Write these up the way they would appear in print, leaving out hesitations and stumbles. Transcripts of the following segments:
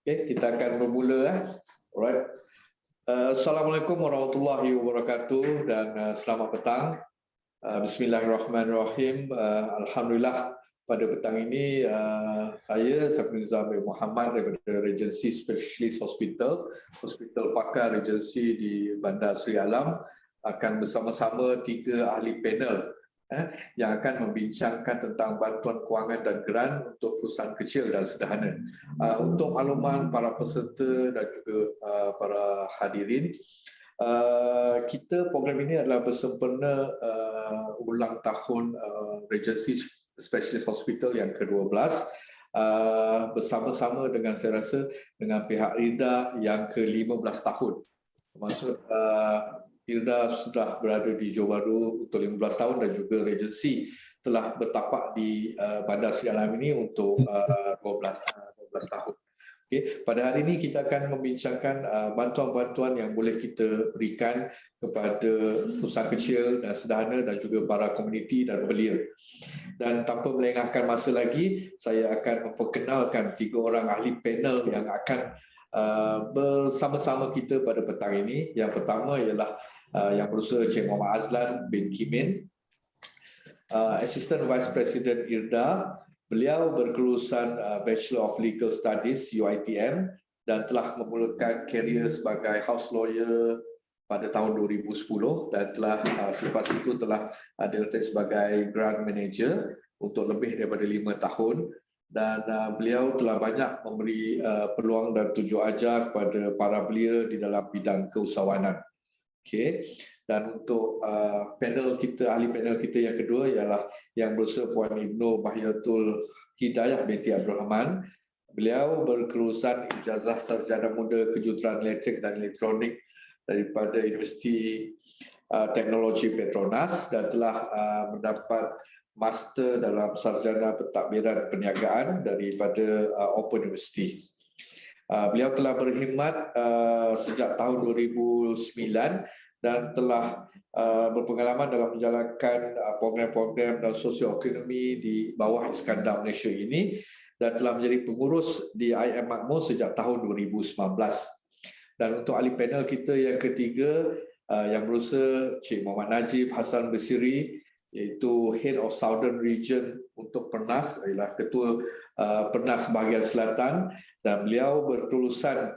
Okay, kita akan bermula. Alright. Assalamualaikum warahmatullahi wabarakatuh dan selamat petang. Bismillahirrahmanirrahim. Alhamdulillah pada petang ini saya Safri Nizam bin Muhammad daripada Regency Specialist Hospital pakar Regency di Bandar Seri Alam akan bersama-sama 3 ahli panel yang akan membincangkan tentang bantuan kewangan dan geran untuk perusahaan kecil dan sederhana. Untuk makluman para peserta dan juga para hadirin, kita program ini adalah bersempena ulang tahun Regency Specialist Hospital yang ke-12 bersama-sama dengan saya rasa dengan pihak IRDA yang ke-15 tahun. Maksud IRDA sudah berada di Johor Bahru untuk 15 tahun dan juga Regency telah bertapak di Bandar Seri Alam ini untuk 12 tahun. Okay. Pada hari ini kita akan membincangkan bantuan-bantuan yang boleh kita berikan kepada perusahaan kecil dan sederhana dan juga para komuniti dan belia. Dan tanpa melengahkan masa lagi, saya akan memperkenalkan 3 orang ahli panel yang akan bersama-sama kita pada petang ini. Yang pertama ialah yang berusaha Encik Muhammad Azlan bin Kimin, Assistant Vice President IRDA. Beliau berkelulusan Bachelor of Legal Studies UiTM dan telah memulakan karier sebagai house lawyer pada tahun 2010 dan telah selepas itu telah diletak sebagai grant manager untuk lebih daripada 5 tahun. Dan beliau telah banyak memberi peluang dan tunjuk ajar kepada para belia di dalam bidang keusahawanan. Okay. Dan untuk panel kita, ahli panel kita yang kedua ialah yang berusaha Puan Ibnu Bahiyatul Hidayah binti Abdul Rahman. Beliau berkelulusan ijazah sarjana muda kejuruteraan elektrik dan elektronik daripada Universiti Teknologi Petronas dan telah mendapat master dalam sarjana pentadbiran perniagaan daripada Open University. Beliau telah berkhidmat sejak tahun 2009 dan telah berpengalaman dalam menjalankan program-program dan sosioekonomi di bawah Iskandar Malaysia ini dan telah menjadi pengurus di IM Makmur sejak tahun 2019. Dan untuk ahli panel kita yang ketiga yang berusaha Cik Muhammad Najib Hassan Basiri, iaitu Head of Southern Region untuk Pernas, ialah Ketua Pernas Bahagian Selatan, dan beliau berkelulusan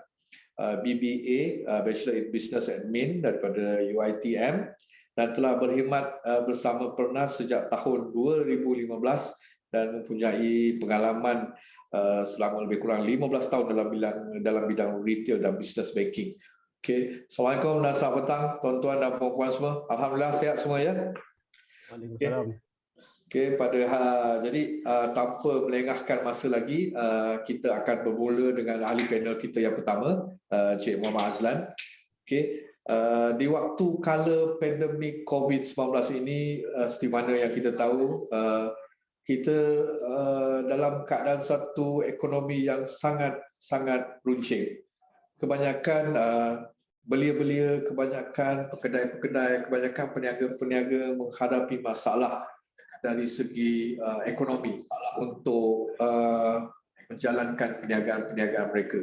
BBA, Bachelor in Business Admin daripada UiTM dan telah berkhidmat bersama Pernas sejak tahun 2015 dan mempunyai pengalaman selama lebih kurang 15 tahun dalam bidang retail dan business banking. Okay. Assalamualaikum dan selamat petang tuan-tuan dan puan-puan semua. Alhamdulillah sihat semua ya. Waalaikumsalam. Okay, jadi tanpa melengahkan masa lagi, kita akan bermula dengan ahli panel kita yang pertama, Encik Muhammad Azlan. Okay, di waktu kala pandemik COVID-19 ini, seperti mana yang kita tahu, kita dalam keadaan satu ekonomi yang sangat runcing. Kebanyakan belia-belia, kebanyakan pekedai-pekedai, kebanyakan peniaga-peniaga menghadapi masalah dari segi ekonomi untuk menjalankan perniagaan mereka.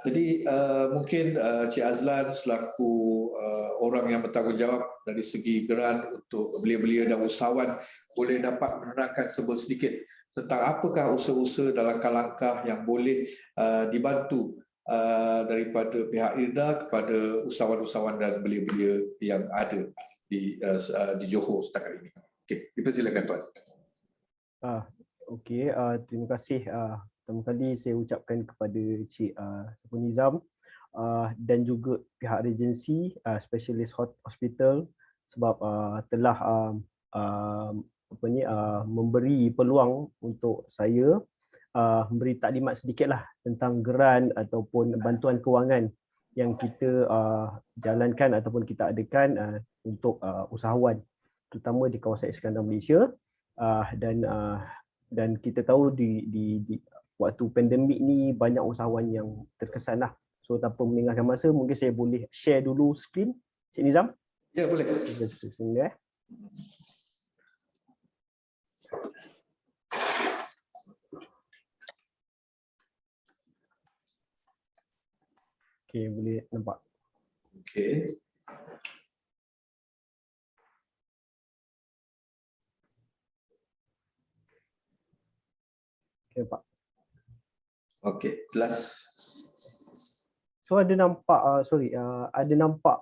Jadi mungkin Cik Azlan selaku orang yang bertanggungjawab dari segi geran untuk belia-belia dan usahawan boleh dapat menerangkan sedikit tentang apakah usaha-usaha dalam langkah yang boleh dibantu daripada pihak IRDA kepada usahawan-usahawan dan belia-belia yang ada di Johor setakat ini. Okey, dipersilakan tuan. Okey, terima kasih. Pertama kali saya ucapkan kepada Cik Safri Nizam dan juga pihak Regency Specialist Hospital sebab telah memberi peluang untuk saya memberi taklimat sedikitlah tentang geran ataupun bantuan kewangan yang kita jalankan ataupun kita adakan untuk usahawan terutama di kawasan Iskandar Malaysia, dan kita tahu di waktu pandemik ni banyak usahawan yang terkesan lah. So tanpa melengahkan masa, mungkin saya boleh share dulu skrin, Cik Nizam? Ya, boleh. Okey, boleh nampak. Okey. Okey, nampak. Okey, jelas. So ada nampak ada nampak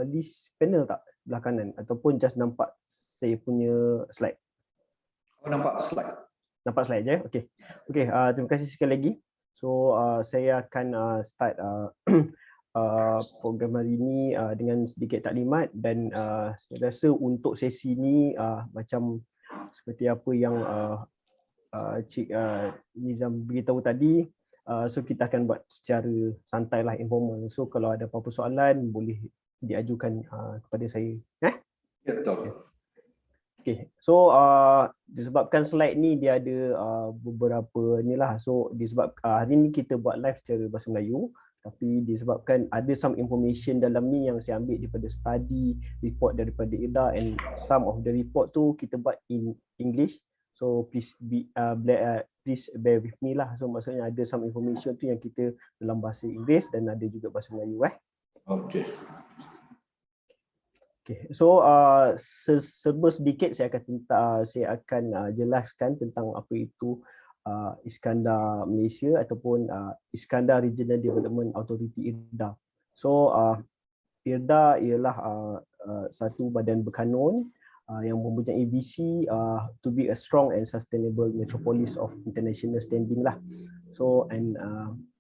list panel tak belah kanan ataupun just nampak saya punya slide? Nampak slide. Nampak slide je? Okey. Okey, terima kasih sekali lagi. So saya akan start program hari ini dengan sedikit taklimat dan saya rasa untuk sesi ini macam seperti apa yang Cik Nizam beritahu tadi, so kita akan buat secara santai lah, informal. So kalau ada apa-apa soalan boleh diajukan kepada saya. Ya, betul. Okay, so disebabkan slide ni dia ada beberapa ni lah. So disebab hari ni kita buat live secara bahasa Melayu, tapi disebabkan ada some information dalam ni yang saya ambil daripada study report daripada IRDA, and some of the report tu kita buat in English. So please please bear with me lah. So maksudnya ada some information tu yang kita dalam bahasa Inggeris dan ada juga bahasa Melayu. Okey. Okay, so serba sedikit saya akan jelaskan tentang apa itu Iskandar Malaysia ataupun Iskandar Regional Development Authority IRDA. So IRDA ialah satu badan berkanun yang mempunyai visi to be a strong and sustainable metropolis of international standing lah. So and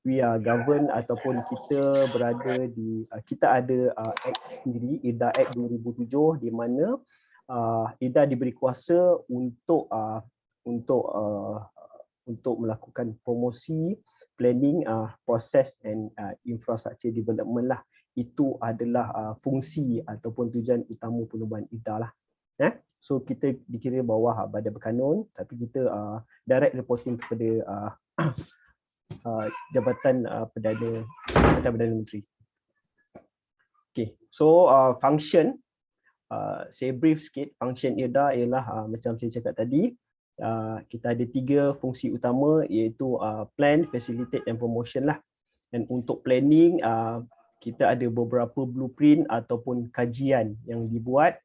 we are governed ataupun kita berada di kita ada Act sendiri, IRDA Act 2007, di mana IRDA diberi kuasa untuk melakukan promosi, planning, proses and infrastructure development lah. Itu adalah fungsi ataupun tujuan utama penubuhan IRDA lah. So kita dikira bawah badan berkanun, tapi kita direct reporting kepada Jabatan Perdana Menteri. Okay, so function, saya brief sikit. Function IRDA ialah macam saya cakap tadi, kita ada 3 fungsi utama, iaitu plan, facilitate and promotion lah. Dan untuk planning, kita ada beberapa blueprint ataupun kajian yang dibuat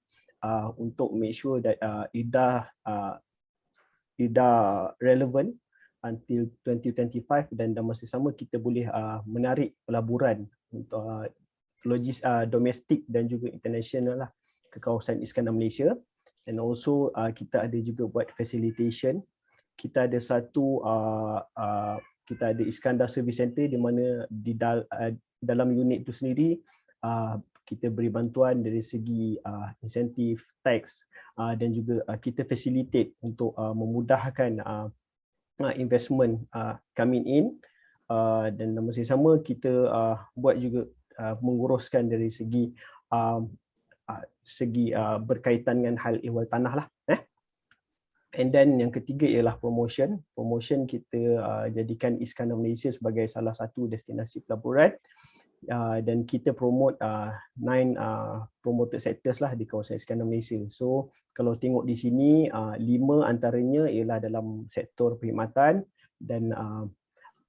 untuk make sure that IRDA relevant until 2025, dan dalam masa sama kita boleh menarik pelaburan untuk domestik dan juga international lah ke kawasan Iskandar Malaysia. And also kita ada juga buat facilitation. Kita ada kita ada Iskandar Service Center, di mana dalam unit itu sendiri kita beri bantuan dari segi insentif, tax, dan juga kita facilitate untuk memudahkan investment coming in, dan dalam masa sama kita buat juga menguruskan dari segi berkaitan dengan hal ehwal tanah lah. And then yang ketiga ialah promotion. Promotion kita jadikan Iskandar Malaysia sebagai salah satu destinasi pelaburan, dan kita promote 9 promoted sectors lah di kawasan Iskandar Malaysia. So kalau tengok di sini 5 antaranya ialah dalam sektor perkhidmatan, dan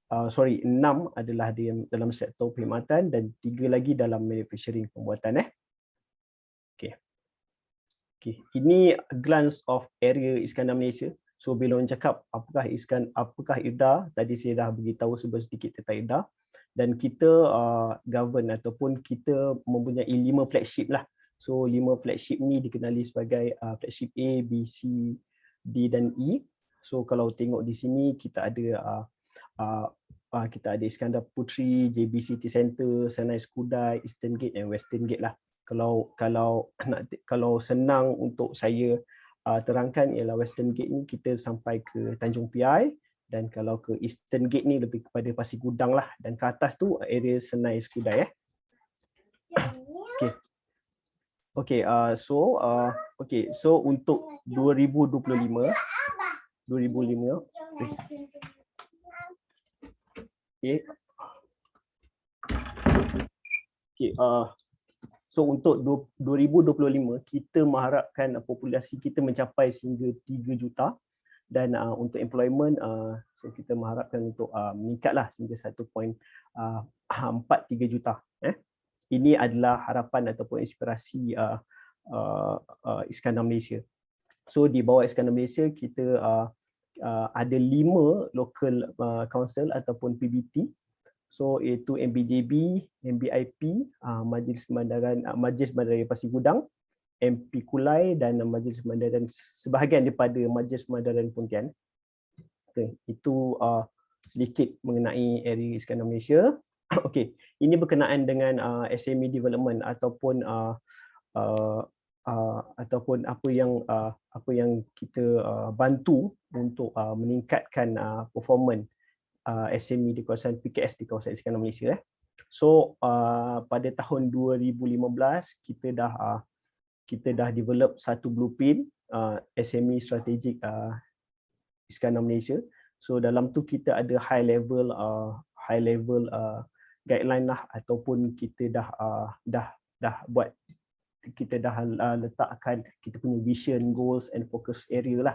6 adalah dalam sektor perkhidmatan, dan 3 lagi dalam manufacturing, pembuatan. Okay. Ini glance of area Iskandar Malaysia. So bila orang cakap apakah IRDA, tadi saya dah beritahu sedikit tentang IRDA, dan kita govern ataupun kita mempunyai 5 flagship lah. So 5 flagship ni dikenali sebagai flagship A, B, C, D dan E. So kalau tengok di sini kita ada Iskandar Puteri, JB City Centre, Senai Skudai, Eastern Gate dan Western Gate lah. Kalau senang untuk saya terangkan ialah Western Gate ni kita sampai ke Tanjung Piai, dan kalau ke Eastern Gate ni lebih kepada Pasir Gudang lah, dan ke atas tu area Senai Skudai. Okay, so untuk 2025 so untuk 2025 kita mengharapkan populasi kita mencapai sehingga 3 juta, dan untuk employment so kita mengharapkan untuk meningkatlah sehingga 1.43 juta. Ini adalah harapan ataupun inspirasi Iskandar Malaysia. So di bawah Iskandar Malaysia kita ada 5 local council ataupun PBT. So iaitu MBJB, MBIP, Majlis Bandaran Pasir Gudang, MP Kulai dan Majlis Bandaran sebahagian daripada Majlis Bandaran Pontian. Okay, itu sedikit mengenai area Iskandar Malaysia. Okey, ini berkenaan dengan SME development ataupun apa yang kita bantu untuk meningkatkan performance SME di kawasan PKS di kawasan Iskandar Malaysia. So pada tahun 2015 kita dah develop satu blueprint SME strategik Iskandar Malaysia. So dalam tu kita ada high level guideline lah, ataupun kita dah buat, kita dah letakkan kita punya vision, goals and focus area lah.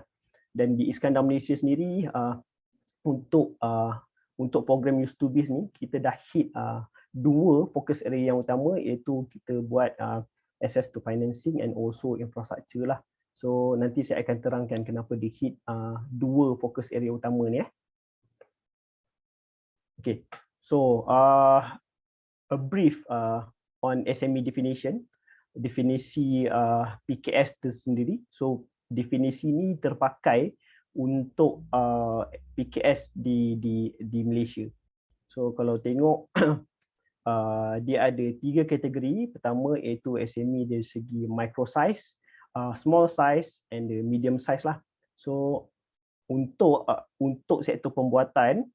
Dan di Iskandar Malaysia sendiri untuk program Used to Biz ni kita dah hit 2 fokus area yang utama, iaitu kita buat access to financing and also infrastructure lah. So nanti saya akan terangkan kenapa di hit 2 fokus area utama ni. Okay, so a brief on SME definition. Definisi PKS itu sendiri. So definisi ini terpakai untuk PKS di Malaysia. So kalau tengok dia ada 3 kategori. Pertama iaitu SME dari segi micro size, small size and medium size lah. So untuk sektor pembuatan,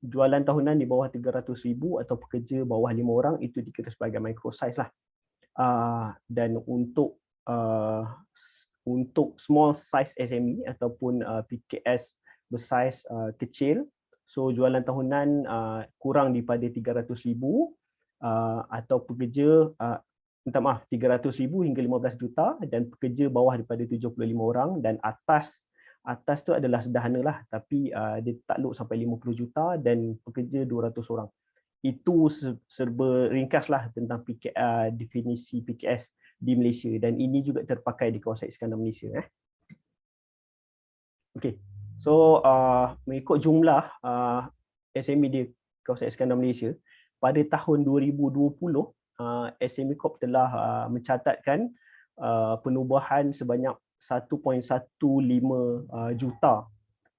jualan tahunan di bawah 300,000 atau pekerja bawah 5 orang itu dikira sebagai micro size lah. Dan untuk small size SME ataupun PKS bersaiz kecil, so jualan tahunan kurang daripada 300,000 atau pekerja 300,000 hingga 15 juta dan pekerja bawah daripada 75 orang, dan atas tu adalah sederhana lah, tapi dia takluk sampai 50 juta dan pekerja 200 orang. Itu serba ringkaslah tentang definisi PKS di Malaysia, dan ini juga terpakai di kawasan Iskandar Malaysia. Okey. So mengikut jumlah SME di kawasan Iskandar Malaysia pada tahun 2020, SME Corp telah mencatatkan penubuhan sebanyak 1.15 juta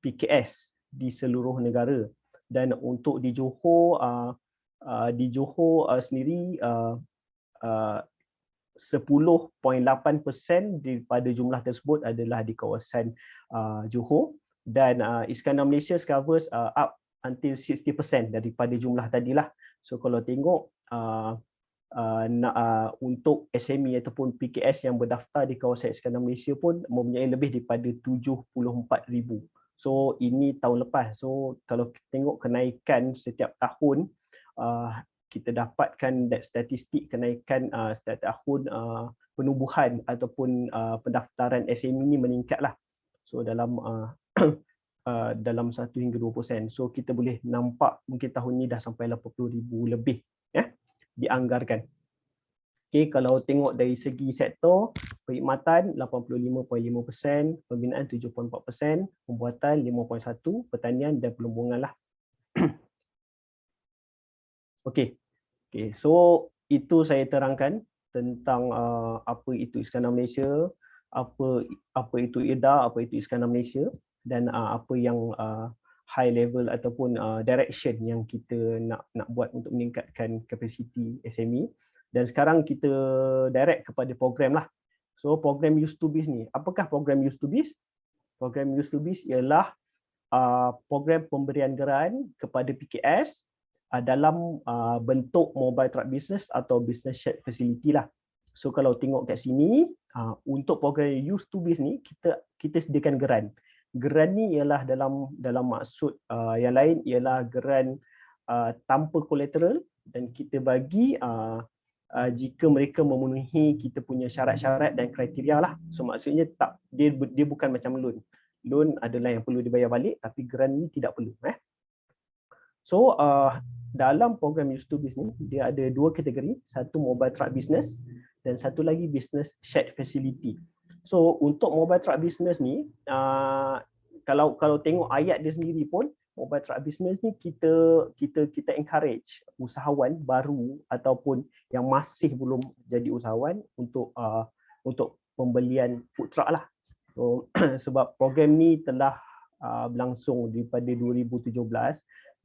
PKS di seluruh negara. Dan untuk di Johor sendiri 10.8% daripada jumlah tersebut adalah di kawasan Johor, dan Iskandar Malaysia covers up until 60% daripada jumlah tadilah. So kalau tengok untuk SME ataupun PKS yang berdaftar di kawasan Iskandar Malaysia pun mempunyai lebih daripada 74,000. So ini tahun lepas. So kalau kita tengok kenaikan setiap tahun, kita dapatkan statistik kenaikan setiap tahun penubuhan ataupun pendaftaran SME ini meningkatlah. So dalam 1 hingga 2%. So kita boleh nampak mungkin tahun ini dah sampai 80,000 lebih dianggarkan. Okey, kalau tengok dari segi sektor, perkhidmatan 85.5%, pembinaan 7.4%, pembuatan 5.1%, pertanian dan perlumbungan lah. Okey. So itu saya terangkan tentang apa itu Iskandar Malaysia, apa itu IRDA, apa itu Iskandar Malaysia, dan apa yang high level ataupun direction yang kita nak buat untuk meningkatkan kapasiti SME. Dan sekarang kita direct kepada program lah. So program Used to Biz ni, apakah program Used to Biz? Program Used to Biz ialah program pemberian geran kepada PKS dalam bentuk mobile truck business atau business shared facility lah. So kalau tengok kat sini, untuk program Used to Biz ni kita sediakan geran. Geran ni ialah dalam maksud yang lain ialah geran tanpa kolateral, dan kita bagi jika mereka memenuhi kita punya syarat-syarat dan kriteria lah. So maksudnya dia bukan macam loan. loan adalah yang perlu dibayar balik, tapi grant ni tidak perlu. So dalam program Use2Biz ni dia ada dua kategori, satu mobile truck business dan satu lagi business shared facility. So untuk mobile truck business ni kalau tengok ayat dia sendiri pun, mobile truck business ni kita encourage usahawan baru ataupun yang masih belum jadi usahawan untuk pembelian food truck lah. So sebab program ni telah berlangsung daripada 2017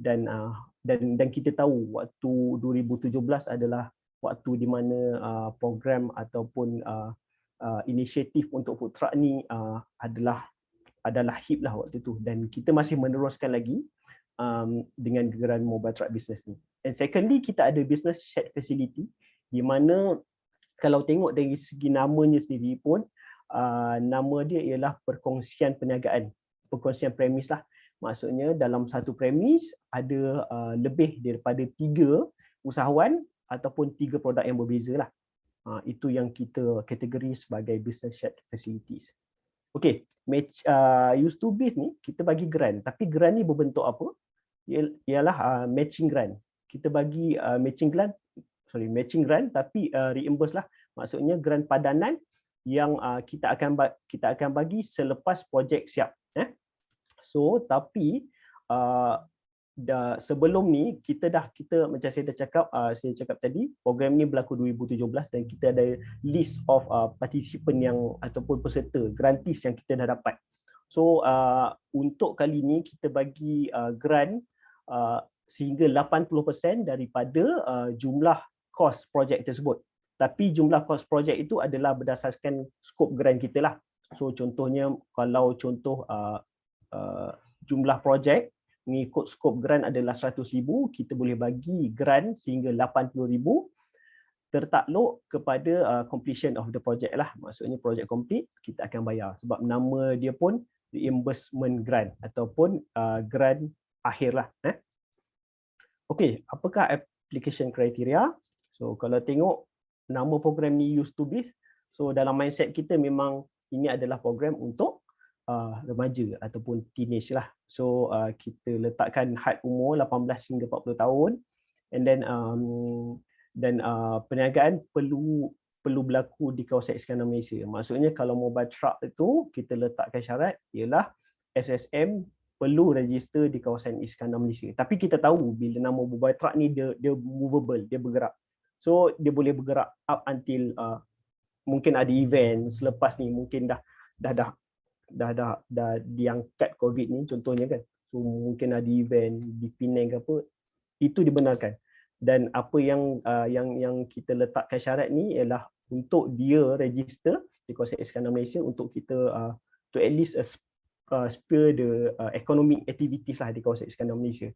dan kita tahu waktu 2017 adalah waktu di mana program ataupun inisiatif untuk food truck ni adalah hit lah waktu tu, dan kita masih meneruskan lagi dengan geran mobile truck business ni. And secondly, kita ada business shared facility di mana kalau tengok dari segi namanya sendiri pun nama dia ialah perkongsian perniagaan, perkongsian premis lah. Maksudnya dalam satu premis ada lebih daripada 3 usahawan ataupun 3 produk yang berbeza lah. Itu yang kita kategori sebagai business shared facilities. Okey, Use2Biz ni kita bagi grant, tapi grant ni berbentuk apa? Ialah matching grant. Kita bagi matching grant tapi reimburse lah. Maksudnya grant padanan yang kita akan bagi selepas projek siap. So tapi sebelum ni kita macam saya dah cakap tadi, program ni berlaku 2017 dan kita ada list of participant yang ataupun peserta grantees yang kita dah dapat. So untuk kali ni kita bagi grant sehingga 80% daripada jumlah kos projek tersebut. Tapi jumlah kos projek itu adalah berdasarkan skop grant kita lah. So contohnya kalau jumlah projek mengikut skop grant adalah 100,000, kita boleh bagi grant sehingga 80,000 tertakluk kepada completion of the project lah. Maksudnya projek complete kita akan bayar, sebab nama dia pun reimbursement grant ataupun grant akhir lah. Okey, apakah application criteria? So kalau tengok nama program ni Use2Biz, so dalam mindset kita memang ini adalah program untuk remaja ataupun teenage lah. So kita letakkan had umur 18 hingga 40 tahun, and then perniagaan perlu berlaku di kawasan Iskandar Malaysia. Maksudnya kalau mobile truck itu kita letakkan syarat ialah SSM perlu register di kawasan Iskandar Malaysia. Tapi kita tahu bila nama mobile truck ni dia movable, dia bergerak. So dia boleh bergerak up until mungkin ada event selepas ni, mungkin dah diangkat COVID ni contohnya kan. So mungkin ada event di Penang ke apa, itu dibenarkan. Dan apa yang kita letakkan syarat ni ialah untuk dia register di kawasan Iskandar Malaysia untuk kita to at least spur the economic activities lah di kawasan Iskandar Malaysia.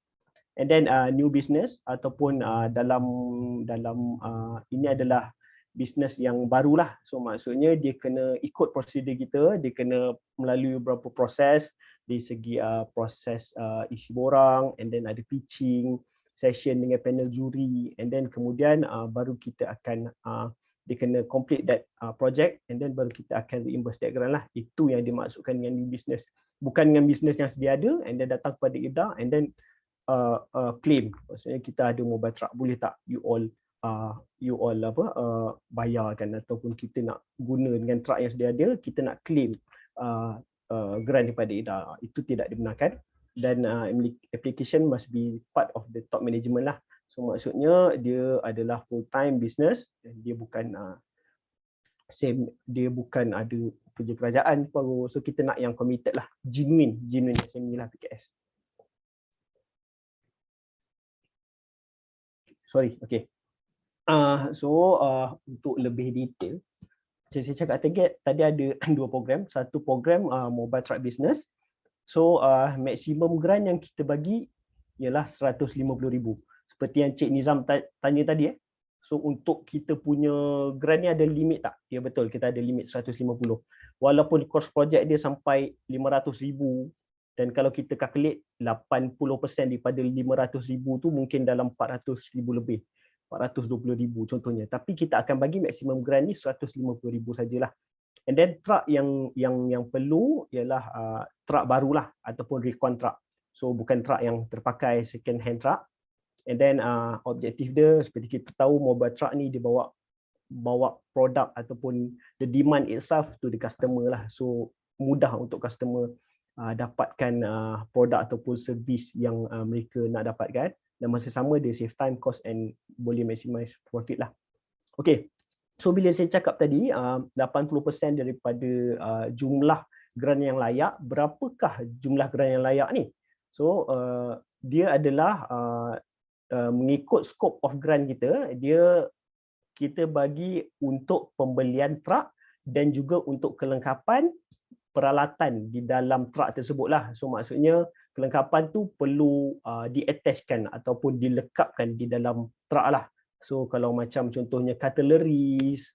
And then new business ataupun dalam ini adalah bisnes yang barulah. So maksudnya dia kena ikut prosedur kita, dia kena melalui beberapa proses dari segi proses isi borang, and then ada pitching session dengan panel juri, and then kemudian baru kita akan dia kena complete that project, and then baru kita akan reimburse that grant lah. Itu yang dimaksudkan dengan new business. Bukan dengan bisnes yang sedia ada and then datang kepada IDA and then claim. Maksudnya kita ada mobile truck, boleh tak you all bayarkan, ataupun kita nak guna dengan truck yang sedia ada, kita nak claim grant daripada IDA. Itu tidak dibenarkan, dan application must be part of the top management lah. So maksudnya dia adalah full time business dan dia bukan ada kerja kerajaan baru. So kita nak yang committed lah, genuine SME lah, PKS. Sorry, okay. Untuk lebih detail, saya cakap tadi ada dua program. Satu program mobile truck business. So maksimum grant yang kita bagi ialah 150,000. Seperti yang Cik Nizam tanya tadi. So untuk kita punya grant ni ada limit tak? Ya betul, kita ada limit 150. Walaupun cost project dia sampai 500,000, dan kalau kita calculate 80% daripada 500,000 tu mungkin dalam 400,000 lebih. 420,000 contohnya. Tapi kita akan bagi maksimum grant ni 150,000 sajalah. And then truck yang perlu ialah truck barulah ataupun recon truck. So bukan truck yang terpakai, second hand truck. And then objektif dia seperti kita tahu mobile truck ni dia bawa produk ataupun the demand itself to the customer lah. So mudah untuk customer dapatkan produk ataupun servis yang mereka nak dapatkan, dan masa sama dia save time, cost and boleh maximize profit lah. Okay, so bila saya cakap tadi 80% daripada jumlah grant yang layak, berapakah jumlah grant yang layak ni? So dia adalah mengikut scope of grant kita bagi untuk pembelian truk dan juga untuk kelengkapan peralatan di dalam truk tersebut lah. So maksudnya kelengkapan tu perlu di-attachkan ataupun dilekapkan di dalam truk lah. So kalau macam contohnya cutleries,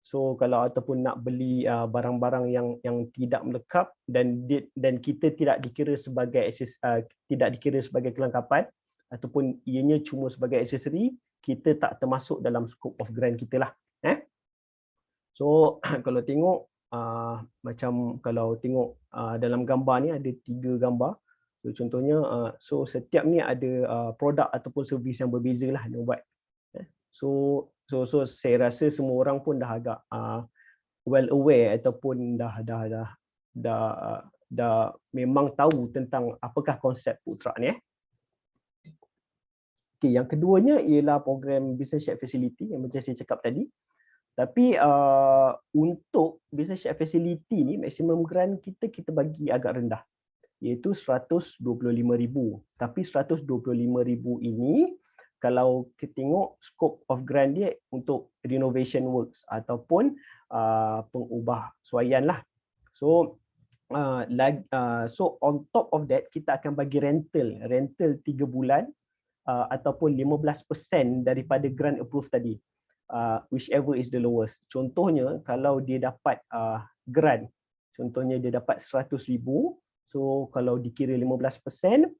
so kalau ataupun nak beli barang-barang yang tidak melekat dan kita tidak dikira sebagai kelengkapan ataupun ianya cuma sebagai aksesori, kita tak termasuk dalam scope of grant kita lah. So kalau tengok macam kalau tengok dalam gambar ni ada 3 gambar. So contohnya so setiap ni ada produk ataupun servis yang berbeza lah dia buat. So saya rasa semua orang pun dah agak well aware ataupun dah memang tahu tentang apakah konsep food truck ni. Okay, yang keduanya ialah program Business Shared Facility yang macam saya cakap tadi. Tapi untuk Business Shared Facility ni maksimum grant kita bagi agak rendah, iaitu 125,000. Tapi 125,000 ini kalau kita tengok scope of grant dia untuk renovation works ataupun pengubah suaian lah. So on top of that kita akan bagi rental 3 bulan ataupun 15% daripada grant approve tadi, whichever is the lowest. Contohnya kalau dia dapat grant, contohnya dia dapat 100,000, so kalau dikira 15%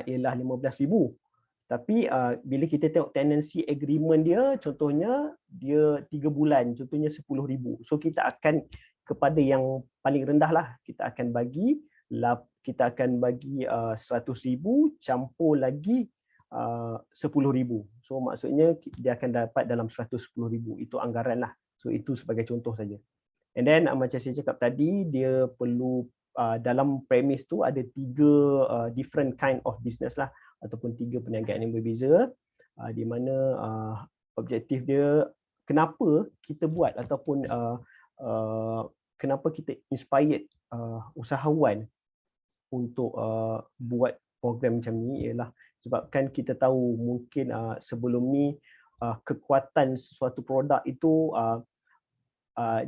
ialah 15,000. Tapi bila kita tengok tenancy agreement dia, contohnya dia 3 bulan, contohnya 10,000. So kita akan kepada yang paling rendah lah, kita akan bagi 100,000 campur lagi 10,000. So maksudnya dia akan dapat dalam 110,000. Itu anggaran lah. So itu sebagai contoh saja. And then macam saya cakap tadi, dia perlu dalam premise tu ada 3 different kind of business lah, ataupun 3 perniagaan yang berbeza, di mana objektif dia kenapa kita buat ataupun kenapa kita inspired usahawan untuk buat program macam ni ialah sebabkan kita tahu mungkin sebelum ni kekuatan sesuatu produk itu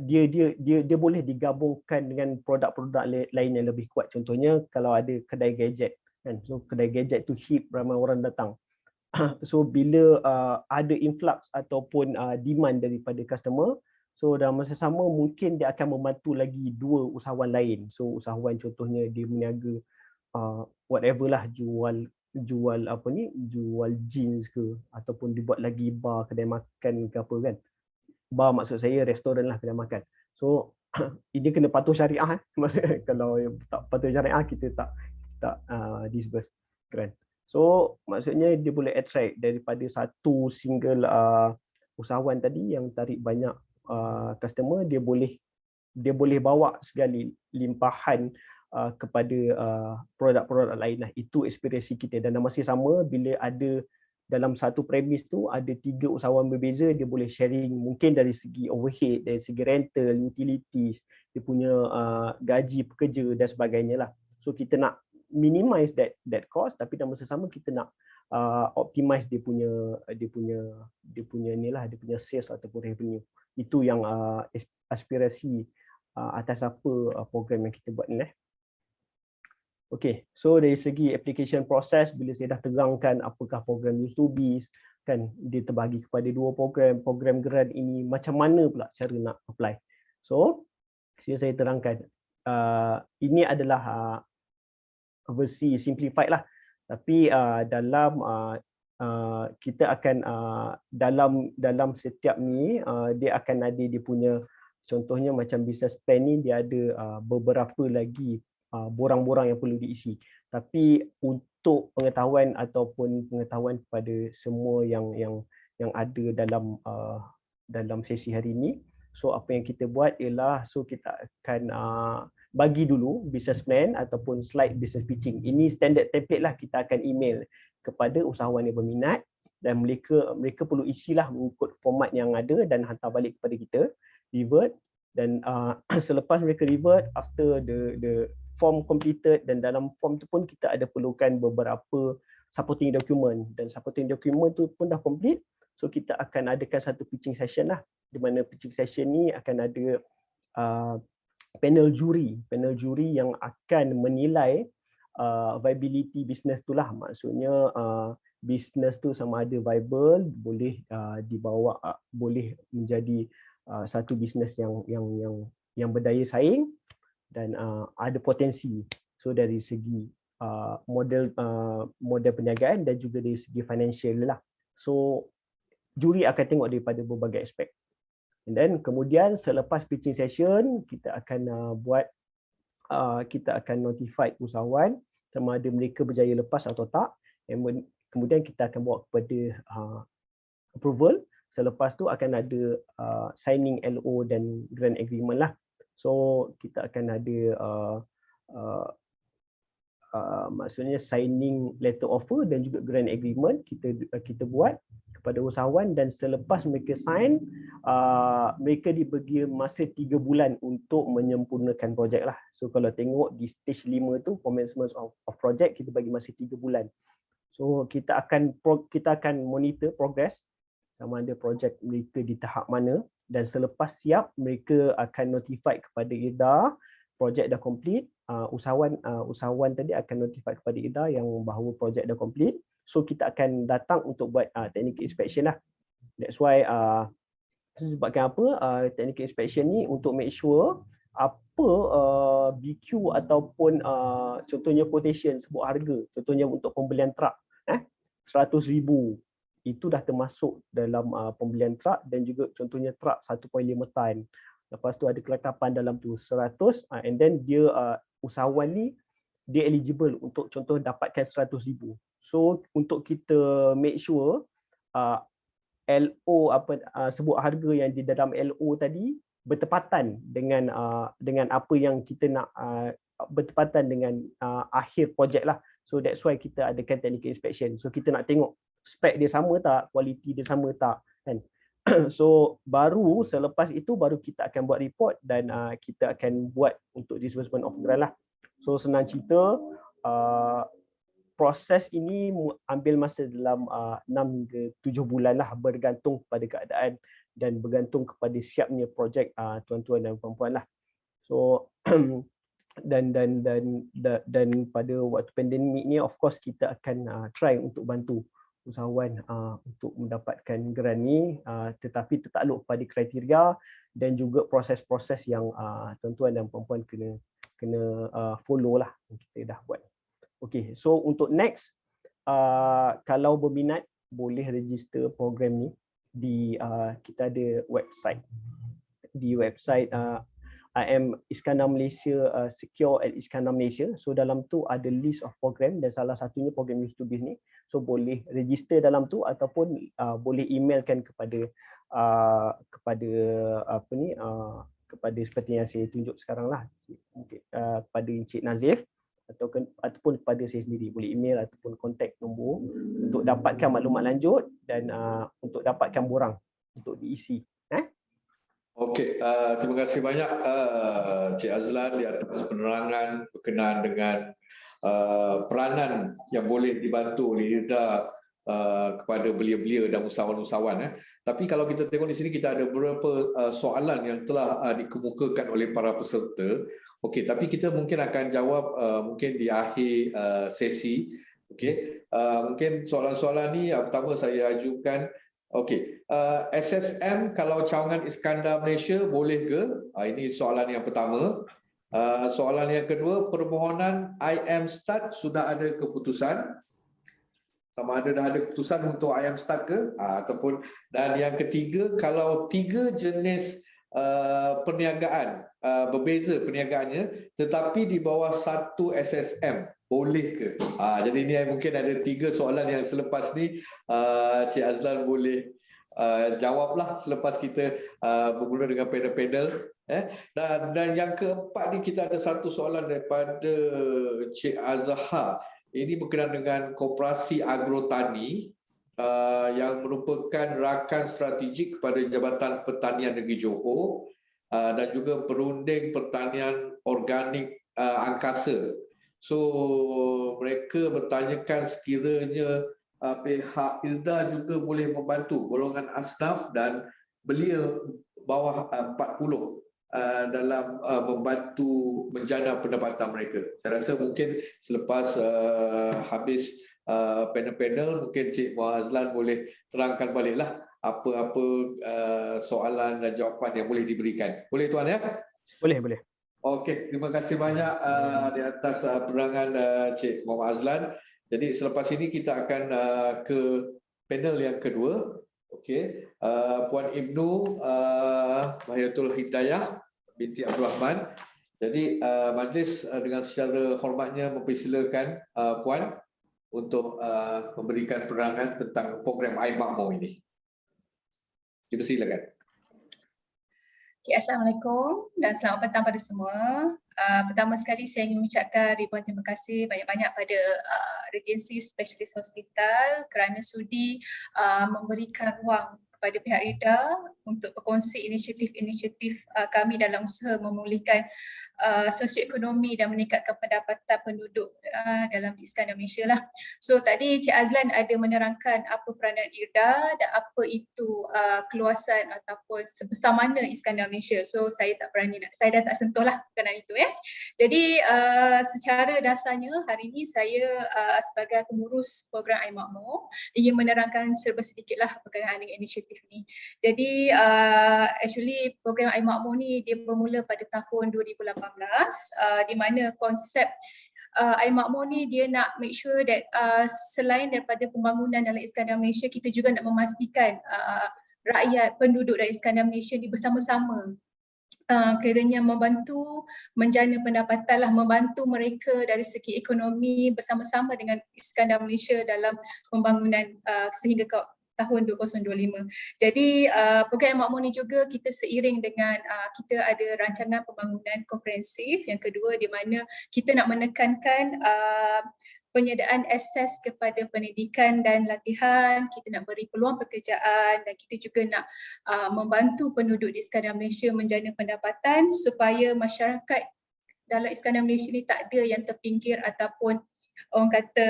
dia boleh digabungkan dengan produk-produk lain yang lebih kuat. Contohnya kalau ada kedai gadget kan, so kedai gadget tu hip, ramai orang datang. So bila ada influx ataupun demand daripada customer, so dalam masa sama mungkin dia akan membantu lagi 2 usahawan lain. So usahawan contohnya dia meniaga whatever lah, jual jeans ke, ataupun dibuat lagi bar, kedai makan ke apa kan. Bar maksud saya restoran lah, kedai makan. So dia kena patuh syariah. Maksudnya kalau tak patuh syariah kita tak disburse grant. So maksudnya dia boleh attract daripada satu single usahawan tadi yang tarik banyak customer, dia boleh bawa sekali limpahan kepada produk-produk lain lah. Itu aspirasi kita. Dan masih sama bila ada dalam satu premis tu ada 3 usahawan berbeza, dia boleh sharing mungkin dari segi overhead, dari segi rental, utilities, dia punya gaji pekerja dan sebagainya lah. So kita nak minimize that cost, tapi dalam masa sama kita nak optimize dia punya sales ataupun revenue. Itu yang aspirasi atas apa program yang kita buat ni. Okay, so dari segi application process, bila saya dah terangkan apakah program Use2Biz, kan dia terbagi kepada 2 program grant ini, macam mana pula cara nak apply. So saya terangkan, ini adalah versi simplified lah, tapi dalam kita akan dalam setiap ni dia akan ada dia punya Contohnya macam business plan ni dia ada beberapa lagi borang-borang yang perlu diisi. Tapi untuk pengetahuan ataupun pengetahuan kepada semua yang ada dalam sesi hari ini, so apa yang kita buat ialah kita akan bagi dulu business plan ataupun slide business pitching. Ini standard template lah, kita akan email kepada usahawan yang berminat dan mereka perlu isilah mengikut format yang ada dan hantar balik kepada kita, revert, dan selepas mereka revert, after the form completed, dan dalam form tu pun kita ada perlukan beberapa supporting document, dan supporting document tu pun dah complete, so kita akan adakan satu pitching session lah, di mana pitching session ni akan ada panel juri yang akan menilai viability business tu lah. Maksudnya business tu sama ada viable, boleh dibawa, boleh menjadi satu business yang berdaya saing dan ada potensi. So dari segi model perniagaan dan juga dari segi financial lah. So juri akan tengok daripada berbagai aspek. And then kemudian selepas pitching session, kita akan kita akan notify usahawan sama ada mereka berjaya lepas atau tak. And kemudian kita akan bawa kepada approval. Selepas tu akan ada signing LO dan grant agreement lah. So kita akan ada maksudnya signing letter offer dan juga grant agreement kita buat kepada usahawan, dan selepas mereka sign, mereka dibagi masa 3 bulan untuk menyempurnakan projek lah. So kalau tengok di stage 5 tu, commencement of project, kita bagi masa 3 bulan. So kita akan monitor progress sama ada projek mereka di tahap mana, dan selepas siap mereka akan notify kepada IRDA projek dah complete. Usahawan tadi akan notify kepada IRDA yang bahawa projek dah complete. So kita akan datang untuk buat technical inspection lah. That's why sebabkan apa technical inspection ni, untuk make sure apa BQ ataupun contohnya quotation, sebut harga, contohnya untuk pembelian truk 100,000, itu dah termasuk dalam pembelian truk, dan juga contohnya truk 1.5 tan. Lepas tu ada kelengkapan dalam tu 100, and then dia usahawan ni dia eligible untuk contoh dapatkan 100,000. So untuk kita make sure LO sebut harga yang di dalam LO tadi bertepatan dengan apa yang kita nak, bertepatan dengan akhir projek lah. So that's why kita adakan technical inspection. So kita nak tengok spek dia sama tak, kualiti dia sama tak, kan. So baru selepas itu baru kita akan buat report dan kita akan buat untuk disbursement of grant lah. So senang cerita, proses ini ambil masa dalam 6 hingga 7 bulan lah, bergantung kepada keadaan dan bergantung kepada siapnya projek tuan-tuan dan puan-puan lah. So dan pada waktu pandemik ni, of course kita akan try untuk bantu usahawan untuk mendapatkan grant ni, tetapi tertakluk pada kriteria dan juga proses-proses yang tuan-tuan dan puan-puan kena follow lah yang kita dah buat. Okay, so untuk next, kalau berminat boleh register program ni di kita ada website. Di website IM Iskandar Malaysia, Secure at Iskandar Malaysia. So dalam tu ada list of program dan salah satunya program Youth to Biz ni. So boleh register dalam tu ataupun boleh emailkan kepada kepada seperti yang saya tunjuk sekarang lah, mungkin kepada Encik Nazif ataupun kepada saya sendiri. Boleh email ataupun kontak nombor untuk dapatkan maklumat lanjut dan untuk dapatkan borang untuk diisi. Okey, terima kasih banyak Cik Azlan di atas penerangan berkenaan dengan peranan yang boleh dibantu oleh IRDA kepada belia-belia dan usahawan-usahawan. Tapi kalau kita tengok di sini, kita ada beberapa soalan yang telah dikemukakan oleh para peserta. Okey, tapi kita mungkin akan jawab mungkin di akhir sesi. Okey, mungkin soalan-soalan ni yang pertama saya ajukan. Okey, SSM kalau cawangan Iskandar Malaysia boleh ke? Ini soalan yang pertama. Soalan yang kedua, permohonan IM Start sudah ada keputusan? Sama ada dah ada keputusan untuk IM Start ke? Ataupun, dan yang ketiga, kalau 3 jenis perniagaan, berbeza perniagaannya, tetapi di bawah satu SSM, boleh ke? Jadi ini mungkin ada 3 soalan yang selepas ni Cik Azlan boleh jawablah selepas kita bermula dengan panel-panel. Dan yang keempat ni kita ada satu soalan daripada Cik Azhar. Ini berkenaan dengan koperasi agrotani yang merupakan rakan strategik kepada Jabatan Pertanian Negeri Johor dan juga perunding pertanian organik angkasa. So mereka bertanyakan sekiranya pihak IRDA juga boleh membantu golongan asnaf dan belia bawah 40 dalam membantu menjana pendapatan mereka. Saya rasa mungkin selepas habis panel-panel, mungkin Cik Muhammad Azlan boleh terangkan baliklah apa-apa soalan dan jawapan yang boleh diberikan. Boleh Tuan ya? Boleh, boleh. Okey, terima kasih banyak di atas penerangan Cik Muhammad Azlan. Jadi selepas ini kita akan ke panel yang kedua. Okey, Puan Ibnu Mahiyatul Hidayah binti Abdul Rahman. Jadi majlis dengan secara hormatnya mempersilakan Puan untuk memberikan penerangan tentang program Air Makmur ini. Dipersilakan. Okay, Assalamualaikum dan selamat petang pada semua. Pertama sekali saya ingin mengucapkan ribuan terima kasih banyak-banyak pada Regency Specialist Hospital kerana sudi memberikan ruang kepada pihak IRDA untuk berkongsi inisiatif-inisiatif kami dalam usaha memulihkan sosioekonomi dan meningkatkan pendapatan penduduk dalam Iskandar Malaysia lah. So tadi Cik Azlan ada menerangkan apa peranan IRDA dan apa itu keluasan ataupun sebesar mana Iskandar Malaysia. So saya tak berani saya dah tak sentuh lah berkenaan itu ya. Jadi secara dasarnya hari ini saya sebagai pengurus program Air Makmur ingin menerangkan serba sedikitlah berkenaan dengan inisiatif ni. Jadi actually program Air Makmur ni dia bermula pada tahun 2018 di mana konsep Air Makmur ni dia nak make sure that selain daripada pembangunan dalam Iskandar Malaysia, kita juga nak memastikan rakyat penduduk dari Iskandar Malaysia ni bersama-sama kiranya membantu menjana pendapatan lah, membantu mereka dari segi ekonomi bersama-sama dengan Iskandar Malaysia dalam pembangunan sehingga ke tahun 2025. Jadi program Air Makmur ni juga kita seiring dengan kita ada rancangan pembangunan komprehensif yang kedua di mana kita nak menekankan penyediaan akses kepada pendidikan dan latihan, kita nak beri peluang pekerjaan dan kita juga nak membantu penduduk di Iskandar Malaysia menjana pendapatan supaya masyarakat dalam Iskandar Malaysia ni tak ada yang terpinggir ataupun orang kata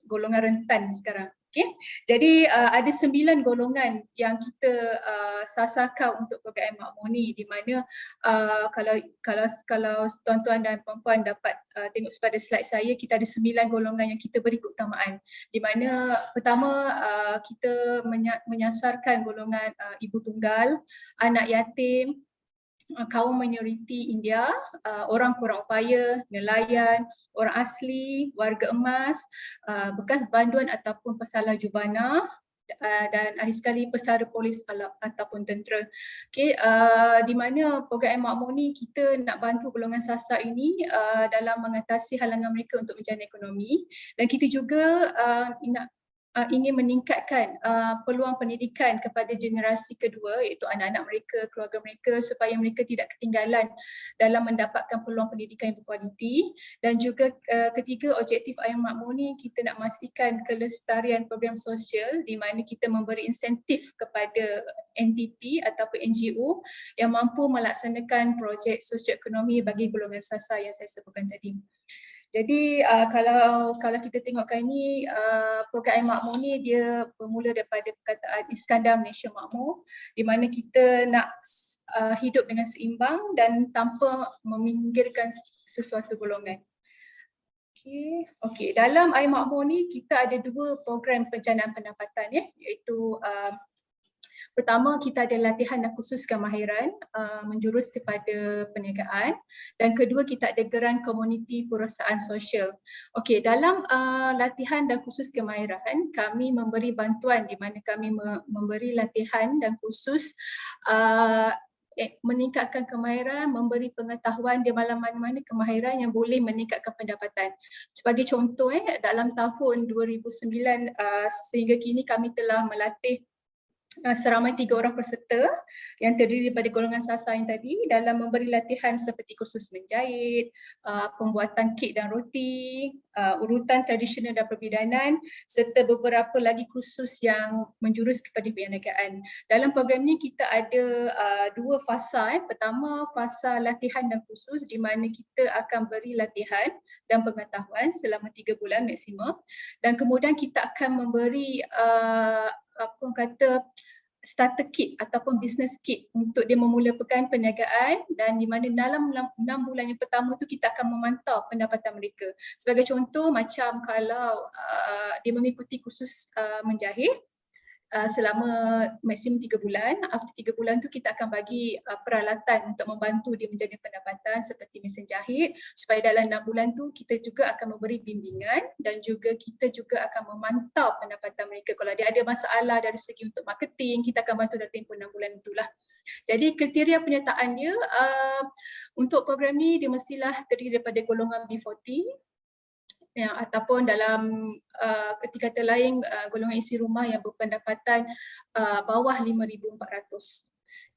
golongan rentan sekarang. Okay. Jadi ada 9 golongan yang kita sasarkan untuk program Air Makmur ni di mana kalau tuan-tuan dan puan-puan dapat tengok pada slide saya, kita ada 9 golongan yang kita beri keutamaan. Di mana pertama kita menyasarkan golongan ibu tunggal, anak yatim, kaum minoriti India, orang kurang upaya, nelayan, orang asli, warga emas, bekas banduan ataupun pesalah jubana dan akhir sekali pesara polis ataupun tentera. Okay, di mana program Air Makmur ni kita nak bantu golongan sasar ini dalam mengatasi halangan mereka untuk menjana ekonomi dan kita juga ingin meningkatkan peluang pendidikan kepada generasi kedua iaitu anak-anak mereka, keluarga mereka supaya mereka tidak ketinggalan dalam mendapatkan peluang pendidikan yang berkualiti dan juga ketiga objektif Air Makmur ni kita nak memastikan kelestarian program sosial di mana kita memberi insentif kepada entiti ataupun NGO yang mampu melaksanakan projek sosioekonomi bagi golongan sasar yang saya sebutkan tadi. Jadi kalau kita tengokkan ini program Air Makmur ni dia bermula daripada perkataan Iskandar Malaysia Makmur di mana kita nak hidup dengan seimbang dan tanpa meminggirkan sesuatu golongan. Okey, dalam Air Makmur ni kita ada 2 program penjanaan pendapatan ya, iaitu pertama kita ada latihan dan kursus kemahiran menjurus kepada perniagaan dan kedua kita ada geran komuniti perusahaan sosial. Okey, dalam latihan dan kursus kemahiran kami memberi bantuan di mana kami memberi latihan dan kursus meningkatkan kemahiran, memberi pengetahuan di mana-mana kemahiran yang boleh meningkatkan pendapatan. Sebagai contoh, dalam tahun 2009 sehingga kini kami telah melatih seramai 3 orang peserta yang terdiri daripada golongan sasaran tadi dalam memberi latihan seperti kursus menjahit, pembuatan kek dan roti, urutan tradisional dan perbidanan serta beberapa lagi kursus yang menjurus kepada perniagaan. Dalam program ni kita ada 2 fasa. Pertama, fasa latihan dan kursus di mana kita akan beri latihan dan pengetahuan selama 3 bulan maksimum, dan kemudian kita akan memberi starter kit ataupun business kit untuk dia memulakan perniagaan, dan di mana dalam 6 bulan yang pertama tu kita akan memantau pendapatan mereka. Sebagai contoh, macam kalau dia mengikuti kursus menjahit selama maksimum 3 bulan. After 3 bulan tu kita akan bagi peralatan untuk membantu dia menjadi pendapatan seperti mesin jahit, supaya dalam 6 bulan tu kita juga akan memberi bimbingan dan juga kita juga akan memantau pendapatan mereka. Kalau dia ada masalah dari segi untuk marketing, kita akan bantu dalam tempoh 6 bulan itulah. Jadi kriteria penyertaan dia untuk program ni dia mestilah terdiri daripada golongan B40, ya, ataupun dalam kata lain golongan isi rumah yang berpendapatan bawah 5,400.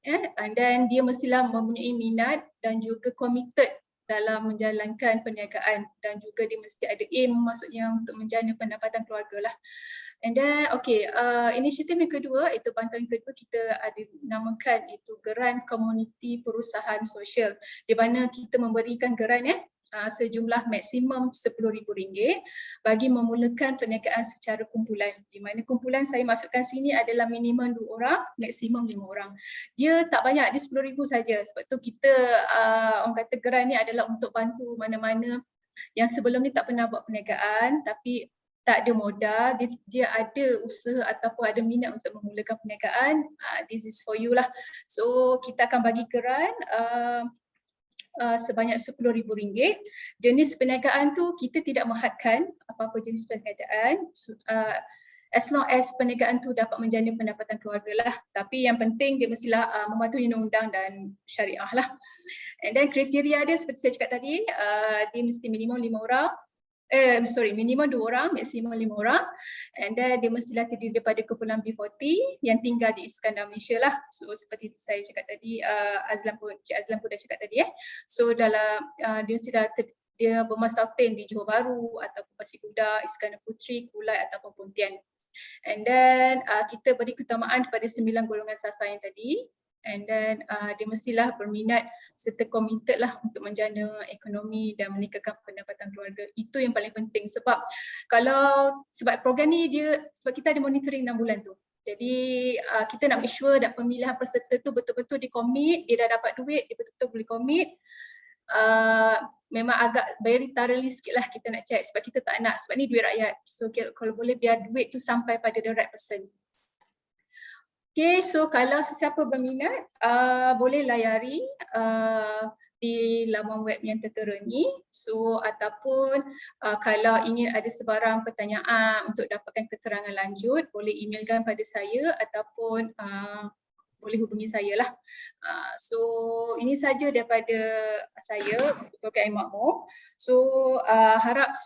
And then dia mestilah mempunyai minat dan juga committed dalam menjalankan perniagaan, dan juga dia mesti ada aim, maksudnya untuk menjana pendapatan keluarga lah. And then inisiatif yang kedua, itu bantuan yang kedua kita ada namakan itu geran komuniti perusahaan sosial, di mana kita memberikan geran sejumlah maksimum RM10,000 bagi memulakan perniagaan secara kumpulan, di mana kumpulan saya masukkan sini adalah minimum 2 orang, maksimum 5 orang. Dia tak banyak, dia RM10,000 saja. Sebab tu kita orang kata geran ni adalah untuk bantu mana-mana yang sebelum ni tak pernah buat perniagaan tapi tak ada modal, dia ada usaha ataupun ada minat untuk memulakan perniagaan. This is for you lah. So kita akan bagi geran sebanyak RM10,000. Jenis perniagaan tu kita tidak menghadkan apa-apa jenis perniagaan, as long as perniagaan tu dapat menjana pendapatan keluarga lah. Tapi yang penting dia mestilah mematuhi undang-undang dan syariah lah. And then kriteria dia seperti saya cakap tadi, dia mesti minimum 5 orang. Minimum 2 orang, maksimum 5 orang. And then dia mestilah terdiri daripada kumpulan B40 yang tinggal di Iskandar, Malaysia lah. So seperti saya cakap tadi, Cik Azlan pun dah cakap tadi. So dalam dia mestilah dia bermastautin di Johor Bahru ataupun Pasir Kuda, Iskandar Puteri, Kulai ataupun Pontian. And then kita beri keutamaan kepada 9 golongan sasaran yang tadi. And then dia mestilah berminat serta committed lah untuk menjana ekonomi dan meningkatkan pendapatan keluarga. Itu yang paling penting, sebab program ni sebab kita ada monitoring 6 bulan tu. Jadi kita nak make sure dan pemilihan peserta tu betul-betul dikomit, dia dah dapat duit, dia betul-betul boleh komit. Memang agak very thoroughly sikit lah kita nak check, sebab kita tak nak, sebab ni duit rakyat. So kalau boleh biar duit tu sampai pada the right person. Okay, so kalau sesiapa berminat boleh layari di laman web yang tertera ni. So ataupun kalau ingin ada sebarang pertanyaan untuk dapatkan keterangan lanjut, boleh emailkan pada saya ataupun boleh hubungi saya lah. So ini saja daripada saya untuk program Makmur. So harap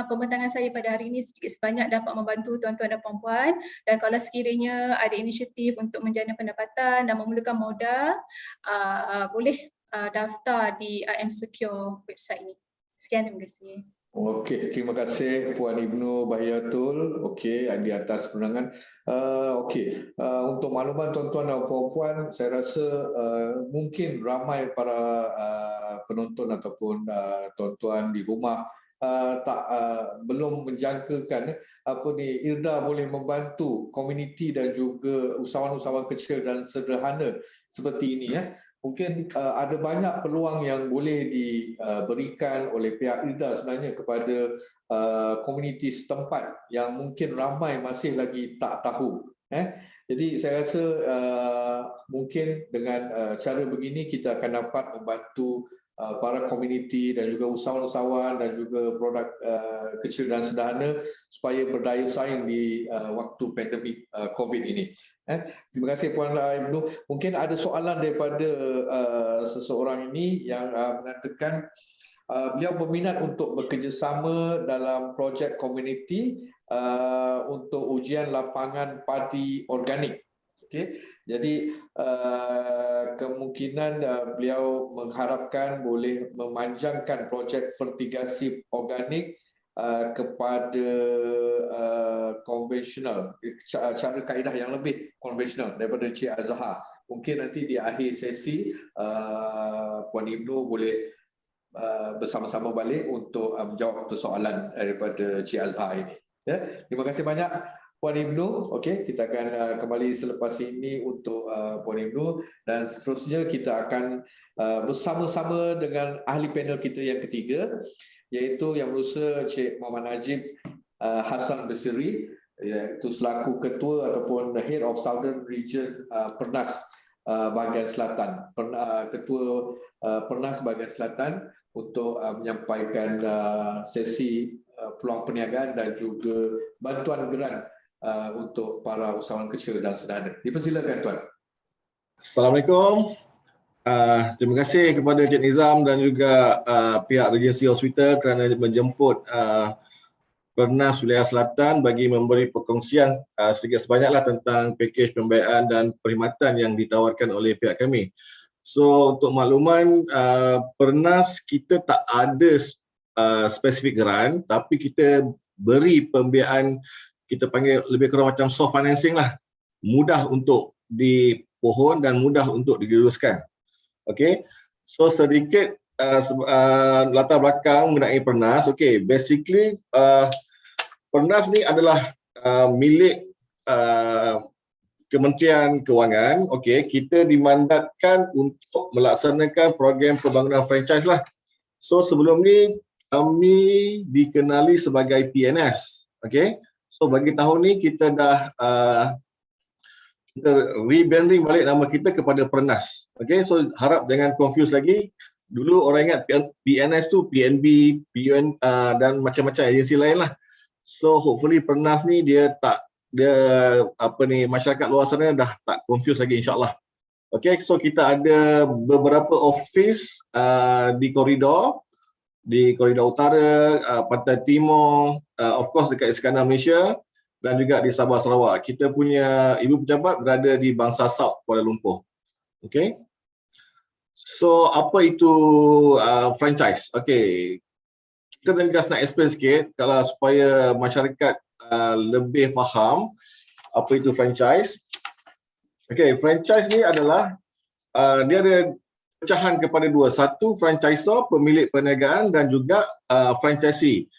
pembentangan saya pada hari ini sedikit sebanyak dapat membantu tuan-tuan dan puan-puan, dan kalau sekiranya ada inisiatif untuk menjana pendapatan dan memulakan modal, boleh daftar di IM Secure website ini. Sekian, terima kasih. Okey, terima kasih Puan Ibnu Bahiyatul. Okey, di atas penerangan. Untuk makluman tuan-tuan dan puan-puan, saya rasa mungkin ramai para penonton ataupun tuan-tuan di rumah belum menjangkakan IRDA boleh membantu komuniti dan juga usahawan-usahawan kecil dan sederhana seperti ini. Mungkin ada banyak peluang yang boleh diberikan oleh pihak IRDA sebenarnya kepada komuniti setempat yang mungkin ramai masih lagi tak tahu. Jadi saya rasa mungkin dengan cara begini kita akan dapat membantu para komuniti dan juga usahawan-usahawan dan juga produk kecil dan sederhana supaya berdaya saing di waktu pandemik COVID ini. Terima kasih Puan Ibnu. Mungkin ada soalan daripada seseorang ini yang mengatakan beliau berminat untuk bekerjasama dalam projek komuniti untuk ujian lapangan padi organik. Okay. Jadi kemungkinan beliau mengharapkan boleh memanjangkan projek fertigasi organik kepada konvensional, cara kaedah yang lebih konvensional daripada Cik Azhar. Mungkin nanti di akhir sesi Puan Ibnu boleh bersama-sama balik untuk menjawab persoalan daripada Cik Azhar ini. Ya, terima kasih banyak Puan Ibnu. Okey, kita akan kembali selepas ini untuk Puan Ibnu dan seterusnya kita akan bersama-sama dengan ahli panel kita yang ketiga, iaitu yang berusaha Cik Muhammad Najib Hassan Basri, iaitu selaku ketua ataupun Head of Southern Region Pernas bahagian Selatan, ketua Pernas bahagian Selatan untuk menyampaikan sesi peluang perniagaan dan juga bantuan geran untuk para usahawan kecil dan sederhana. Dipersilakan Tuan. Assalamualaikum. Terima kasih kepada Cik Nizam dan juga pihak Regency Hospital kerana menjemput Pernas Wilayah Selatan bagi memberi perkongsian sedikit sebanyaklah tentang pakej pembiayaan dan perkhidmatan yang ditawarkan oleh pihak kami. So untuk makluman, Pernas kita tak ada spesifik geran, tapi kita beri pembiayaan, kita panggil lebih kurang macam soft financing lah. Mudah untuk dipohon dan mudah untuk digeruskan. Okay, so sedikit latar belakang mengenai Pernas. Okay, basically Pernas ni adalah milik Kementerian Kewangan. Okay, kita dimandatkan untuk melaksanakan program pembangunan franchise lah. So sebelum ni kami dikenali sebagai PNS. Okay, so bagi tahun ni kita dah kita rebranding balik nama kita kepada Pernas. Okay, so harap jangan confuse lagi. Dulu orang ingat PNS tu PNB, PUN dan macam-macam agensi lain lah. So hopefully Pernas ni dia masyarakat luar sana dah tak confuse lagi insyaAllah. Okay, so kita ada beberapa office di koridor utara, Pantai Timur, of course dekat Iskandar Malaysia dan juga di Sabah Sarawak. Kita punya ibu pejabat berada di Bangsa South, Kuala Lumpur. Okay. So apa itu franchise? Okay. Kita just nak explain sikit kalau supaya masyarakat lebih faham apa itu franchise. Okay, franchise ni adalah dia ada pecahan kepada dua. Satu, franchisor, pemilik perniagaan dan juga franchisee.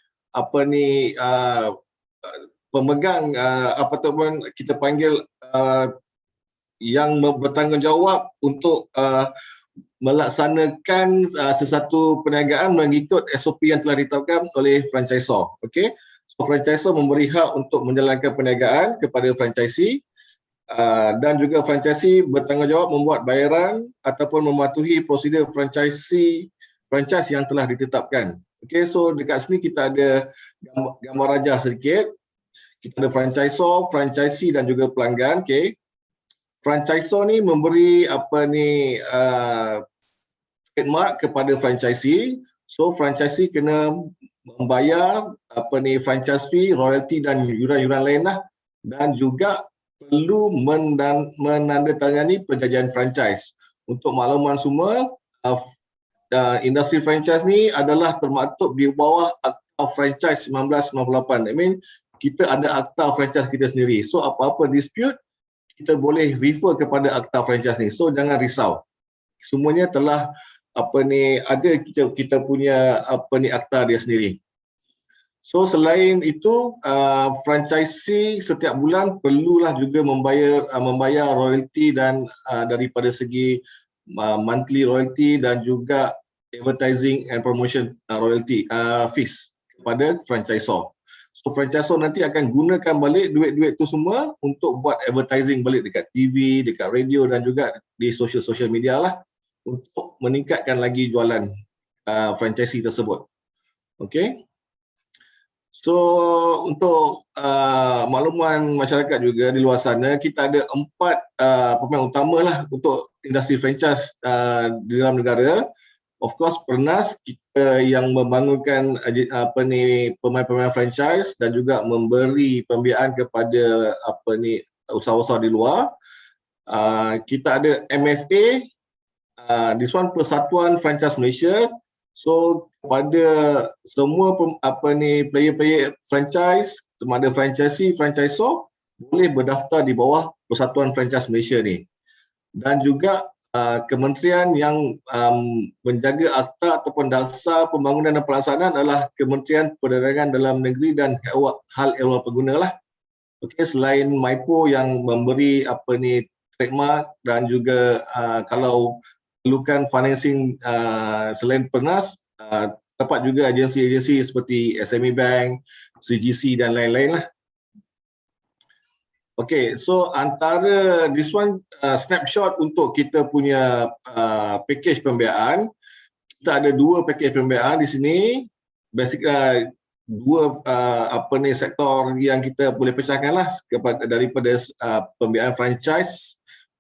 Pemegang ataupun kita panggil yang bertanggungjawab untuk melaksanakan sesuatu perniagaan mengikut SOP yang telah ditetapkan oleh franchisor. Okey. So franchisor memberi hak untuk menjalankan perniagaan kepada franchisee dan juga franchisee bertanggungjawab membuat bayaran ataupun mematuhi prosedur franchise yang telah ditetapkan. Okey, so dekat sini kita ada gambar rajah sedikit. Kita ada franchisor, franchisee dan juga pelanggan. Okey. Franchisor ni memberi khidmat kepada franchisee. So franchisee kena membayar franchise fee, royalty dan yuran-yuran lain lah. Dan juga perlu menandatangani perjanjian franchise. Untuk makluman semua, industri franchise ni adalah termaktub di bawah Akta Franchise 1998. I mean, kita ada akta franchise kita sendiri. So apa-apa dispute, kita boleh refer kepada akta franchise ni. So jangan risau. Semuanya telah ada kita punya akta dia sendiri. So selain itu, franchisee setiap bulan perlulah juga membayar royalty dan daripada segi monthly royalty dan juga advertising and promotion royalty fees kepada franchisor. So franchisor nanti akan gunakan balik duit-duit tu semua untuk buat advertising balik dekat TV, dekat radio dan juga di social media lah untuk meningkatkan lagi jualan franchisee tersebut. Okey. So untuk makluman masyarakat juga di luar sana, kita ada 4 pemain utama lah untuk industri franchise di dalam negara. Of course, Pernas kita yang membangunkan pemain-pemain franchise dan juga memberi pembiayaan kepada usaha-usaha di luar. Kita ada MFA, this one Persatuan Franchise Malaysia. So kepada semua player-player franchise, sama ada franchisee, franchisor boleh berdaftar di bawah Persatuan Franchise Malaysia ni. Dan juga kementerian yang menjaga akta ataupun dasar pembangunan dan pelaksanaan adalah Kementerian Perdagangan Dalam Negeri dan Hal Ehwal Pengguna lah. Okey, selain MYPO yang memberi trademark dan juga kalau perlukan financing selain Pernas, dapat juga agensi-agensi seperti SME Bank, CGC dan lain-lain lah. Okay, so antara this one snapshot untuk kita punya package pembiayaan, kita ada 2 package pembiayaan di sini. Basically 2 sektor yang kita boleh pecahkan lah daripada pembiayaan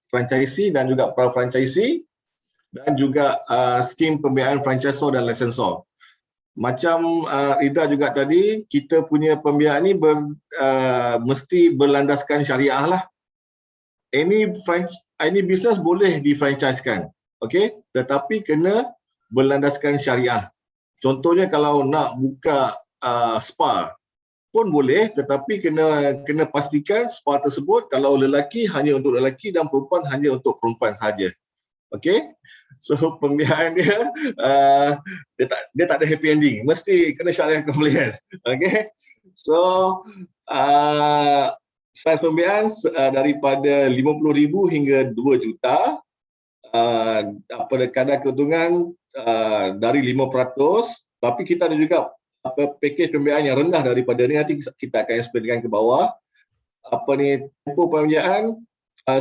franchisee dan juga para franchisee, dan juga skim pembiayaan franchisor dan licensor. Macam Ida juga tadi, kita punya pembiayaan ni mesti berlandaskan syariah lah. Any business boleh difranchisekan, okay? Tetapi kena berlandaskan syariah. Contohnya kalau nak buka spa pun boleh, tetapi kena pastikan spa tersebut kalau lelaki hanya untuk lelaki dan perempuan hanya untuk perempuan sahaja. Okay, so pembiayaan dia tak ada happy ending, mesti kena syariah compliance. Okay, so price pembiayaan daripada 50,000 hingga 2 juta, kadar keuntungan dari 5%, tapi kita ada juga package pembiayaan yang rendah daripada ni, nanti kita akan explainkan ke bawah. Tempoh pembiayaan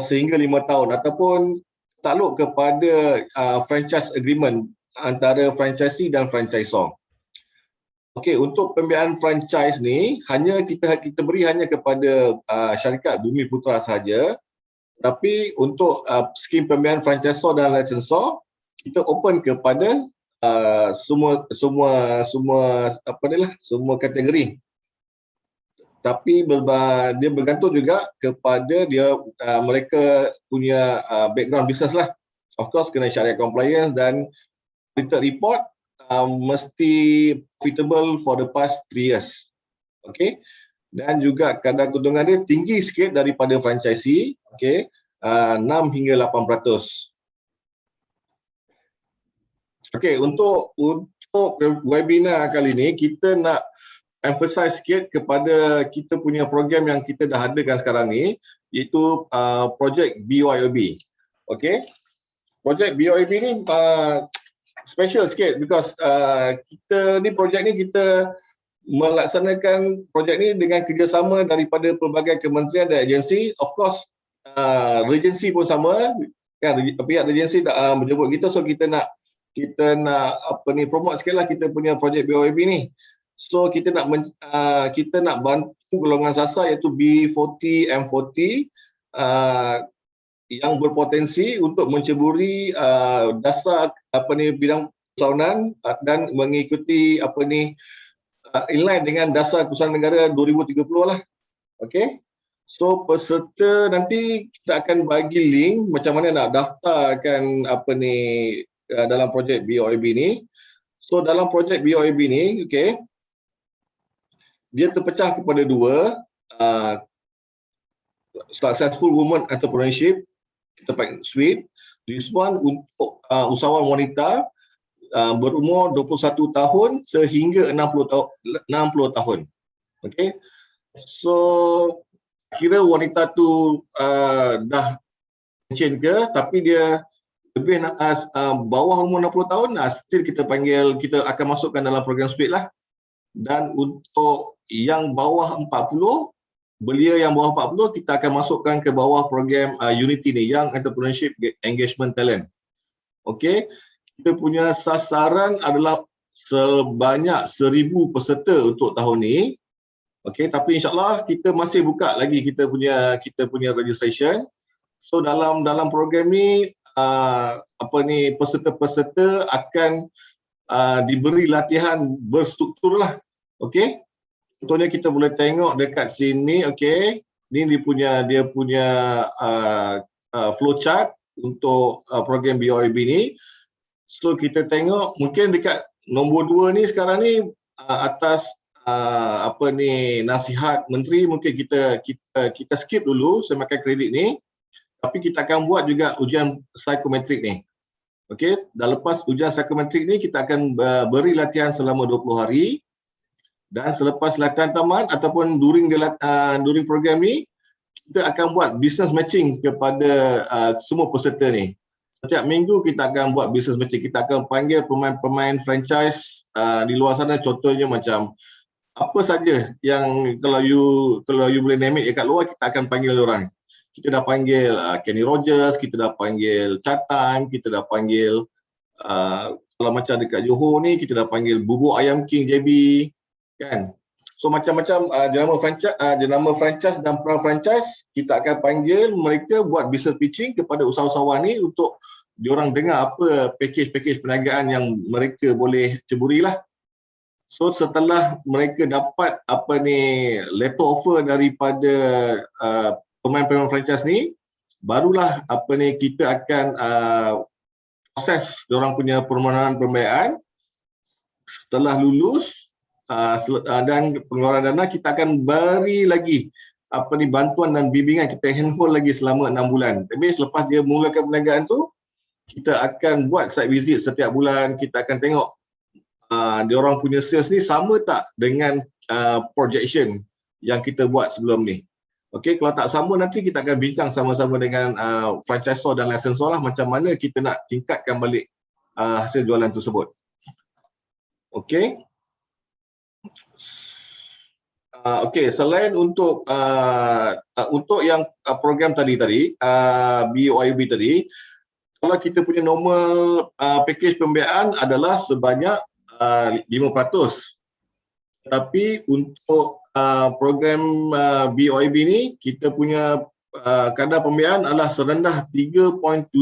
sehingga 5 tahun ataupun takluk kepada franchise agreement antara franchisee dan franchisor. Okey, untuk pembiayaan franchise ni hanya kita beri hanya kepada syarikat Bumi Putra sahaja. Tapi untuk skim pembiayaan franchisor dan licensor, kita open kepada semua kategori. Tapi dia bergantung juga kepada mereka punya background business lah. Of course kena syariah compliance dan audited report mesti profitable for the past 3 years. Okay. Dan juga kadar keuntungan dia tinggi sikit daripada franchisee. Okay. 6 hingga 8%. Okay, untuk webinar kali ini kita nak emphasize sikit kepada kita punya program yang kita dah adakan sekarang ni, iaitu projek BYOB. Okay, projek BYOB ni special sikit because projek ni kita melaksanakan projek ni dengan kerjasama daripada pelbagai kementerian dan agensi. Of course regency pun sama kan, pihak regency dah menjemput kita, so kita nak promote sikit lah kita punya projek BYOB ni. So kita nak bantu golongan sasar iaitu B40, M40 yang berpotensi untuk menceburi dasar bidang usahawanan dan mengikuti inline dengan dasar Kerusahaan Negara 2030 lah. Okey. So peserta nanti kita akan bagi link macam mana nak daftarkan dalam projek BYOB ni. So dalam projek BYOB ni, okey, dia terpecah kepada 2, Successful Women Entrepreneurship, kita panggil SWEET. This one untuk usahawan wanita berumur 21 tahun sehingga 60 tahun. Okay. So kira wanita tu dah pension ke, tapi dia lebih bawah umur 60 tahun, still kita akan masukkan dalam program SWEET lah. Dan untuk yang bawah 40, belia yang bawah 40, kita akan masukkan ke bawah program Unity ni, Young Entrepreneurship Engagement Talent. Okay, kita punya sasaran adalah sebanyak 1,000 peserta untuk tahun ni. Okey, tapi insyaAllah kita masih buka lagi kita punya registration. So dalam program ni peserta-peserta akan diberi latihan berstruktur lah. Okey. Contohnya kita boleh tengok dekat sini, okey. Ni dia punya flowchart untuk program BYOB ni. So kita tengok mungkin dekat nombor 2 ni sekarang ni atas nasihat menteri, mungkin kita skip dulu semakan kredit ni. Tapi kita akan buat juga ujian psikometrik ni. Okey, dah lepas ujian psikometrik ni kita akan beri latihan selama 20 hari. Dan selepas latihan tamat ataupun during program ni, kita akan buat business matching kepada semua peserta ni. Setiap minggu kita akan buat business matching. Kita akan panggil pemain-pemain franchise di luar sana, contohnya macam apa saja yang kalau you boleh name it kat luar, kita akan panggil orang. Kita dah panggil Kenny Rogers, kita dah panggil Chatham, kita dah panggil kalau macam dekat Johor ni, kita dah panggil Bubuk Ayam King JB, kan. So macam-macam jenama franchise dan pra-franchise, kita akan panggil mereka buat business pitching kepada usahawan ni untuk diorang dengar apa package perniagaan yang mereka boleh ceburilah. So setelah mereka dapat letter offer daripada pemain-pemain franchise ni, barulah kita akan proses diorang punya permohonan pembiayaan. Setelah lulus dan pengeluaran dana, kita akan beri lagi bantuan dan bimbingan, kita handhold lagi selama 6 bulan. Tapi selepas dia mulakan perniagaan tu, kita akan buat site visit setiap bulan. Kita akan tengok diorang punya sales ni sama tak dengan projection yang kita buat sebelum ni. Okey, kalau tak sama nanti kita akan bincang sama-sama dengan franchisor dan licensor lah macam mana kita nak tingkatkan balik hasil jualan tersebut. Okey. Okey, selain untuk yang program tadi BYOB tadi, kalau kita punya normal package pembiayaan adalah sebanyak 5%. Tapi untuk program BYOB ni, kita punya kadar pembiayaan adalah serendah 3.75%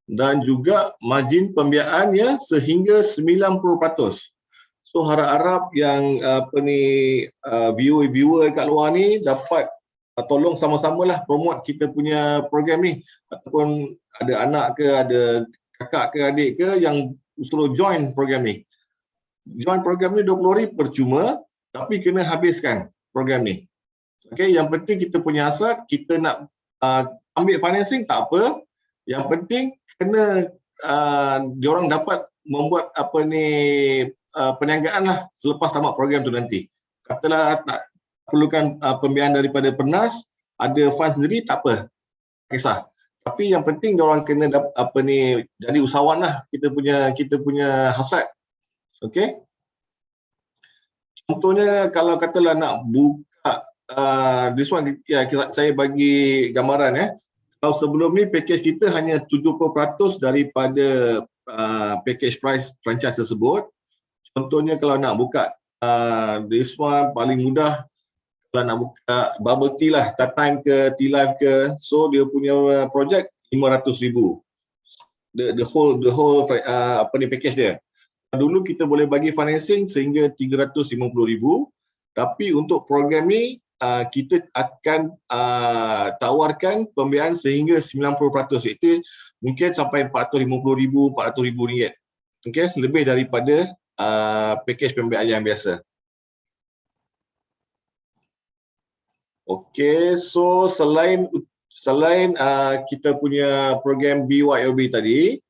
dan juga margin pembiayaannya sehingga 90%. So harap-harap yang viewer kat luar ni dapat tolong sama-samalah promote kita punya program ni, ataupun ada anak ke, ada kakak ke, adik ke yang suruh join program ni. Join program ni RM20 percuma, tapi kena habiskan program ni. Okey, yang penting kita punya hasrat, kita nak ambil financing tak apa. Yang penting kena diorang dapat membuat perniagaan lah selepas tamat program tu nanti. Katalah tak perlukan pembiayaan daripada Pernas, ada fund sendiri, tak apa, kisah. Tapi yang penting diorang kena jadi usahawan lah, kita punya hasrat. Okey. Contohnya kalau katalah nak buka this one, saya bagi gambaran Kalau sebelum ni package kita hanya 70% daripada package price franchise tersebut. Contohnya kalau nak buka this one paling mudah, kalau nak buka bubble tea lah, Tatime ke, Tea Life ke, so dia punya projek RM500,000. The whole package dia. Dulu kita boleh bagi financing sehingga RM350,000, tapi untuk program ni kita akan tawarkan pembiayaan sehingga 90%, iaitu mungkin sampai RM450,000, RM400,000. Okey, lebih daripada package pembiayaan yang biasa. Okey, so selain kita punya program BYOB tadi,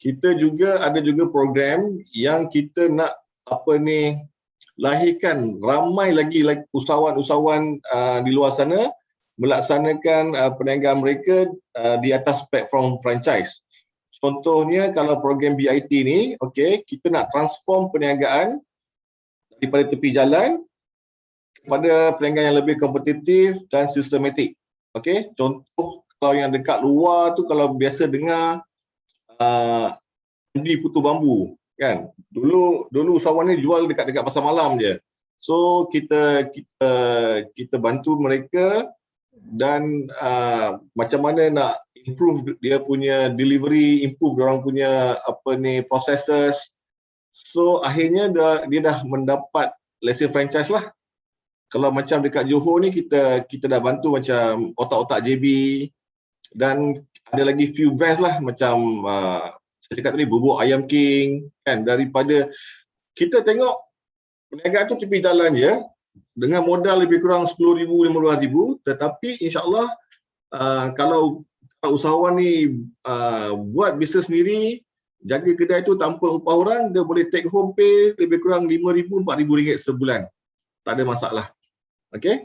kita ada juga program yang kita nak lahirkan ramai lagi usahawan-usahawan di luar sana melaksanakan perniagaan mereka di atas platform franchise. Contohnya kalau program BIT ni, okey, kita nak transform perniagaan daripada tepi jalan kepada perniagaan yang lebih kompetitif dan sistematik. Okey, contoh kalau yang dekat luar tu, kalau biasa dengar di Putu Bambu kan. Dulu usahawan ni jual dekat pasar malam je. So kita bantu mereka dan macam mana nak improve dia punya delivery, improve dia orang punya processes. So akhirnya dia dah mendapat lesen franchise lah. Kalau macam dekat Johor ni kita dah bantu macam Otak-Otak JB dan ada lagi few brands lah macam saya cakap tadi Bubuk Ayam King kan. Daripada kita tengok perniagaan tu tepi jalan je dengan modal lebih kurang 10,000 15,000, tetapi insya-Allah kalau usahawan ni buat bisnes sendiri, jaga kedai tu tanpa upah orang, dia boleh take home pay lebih kurang 5,000 4,000 ringgit sebulan. Tak ada masalah. Okey.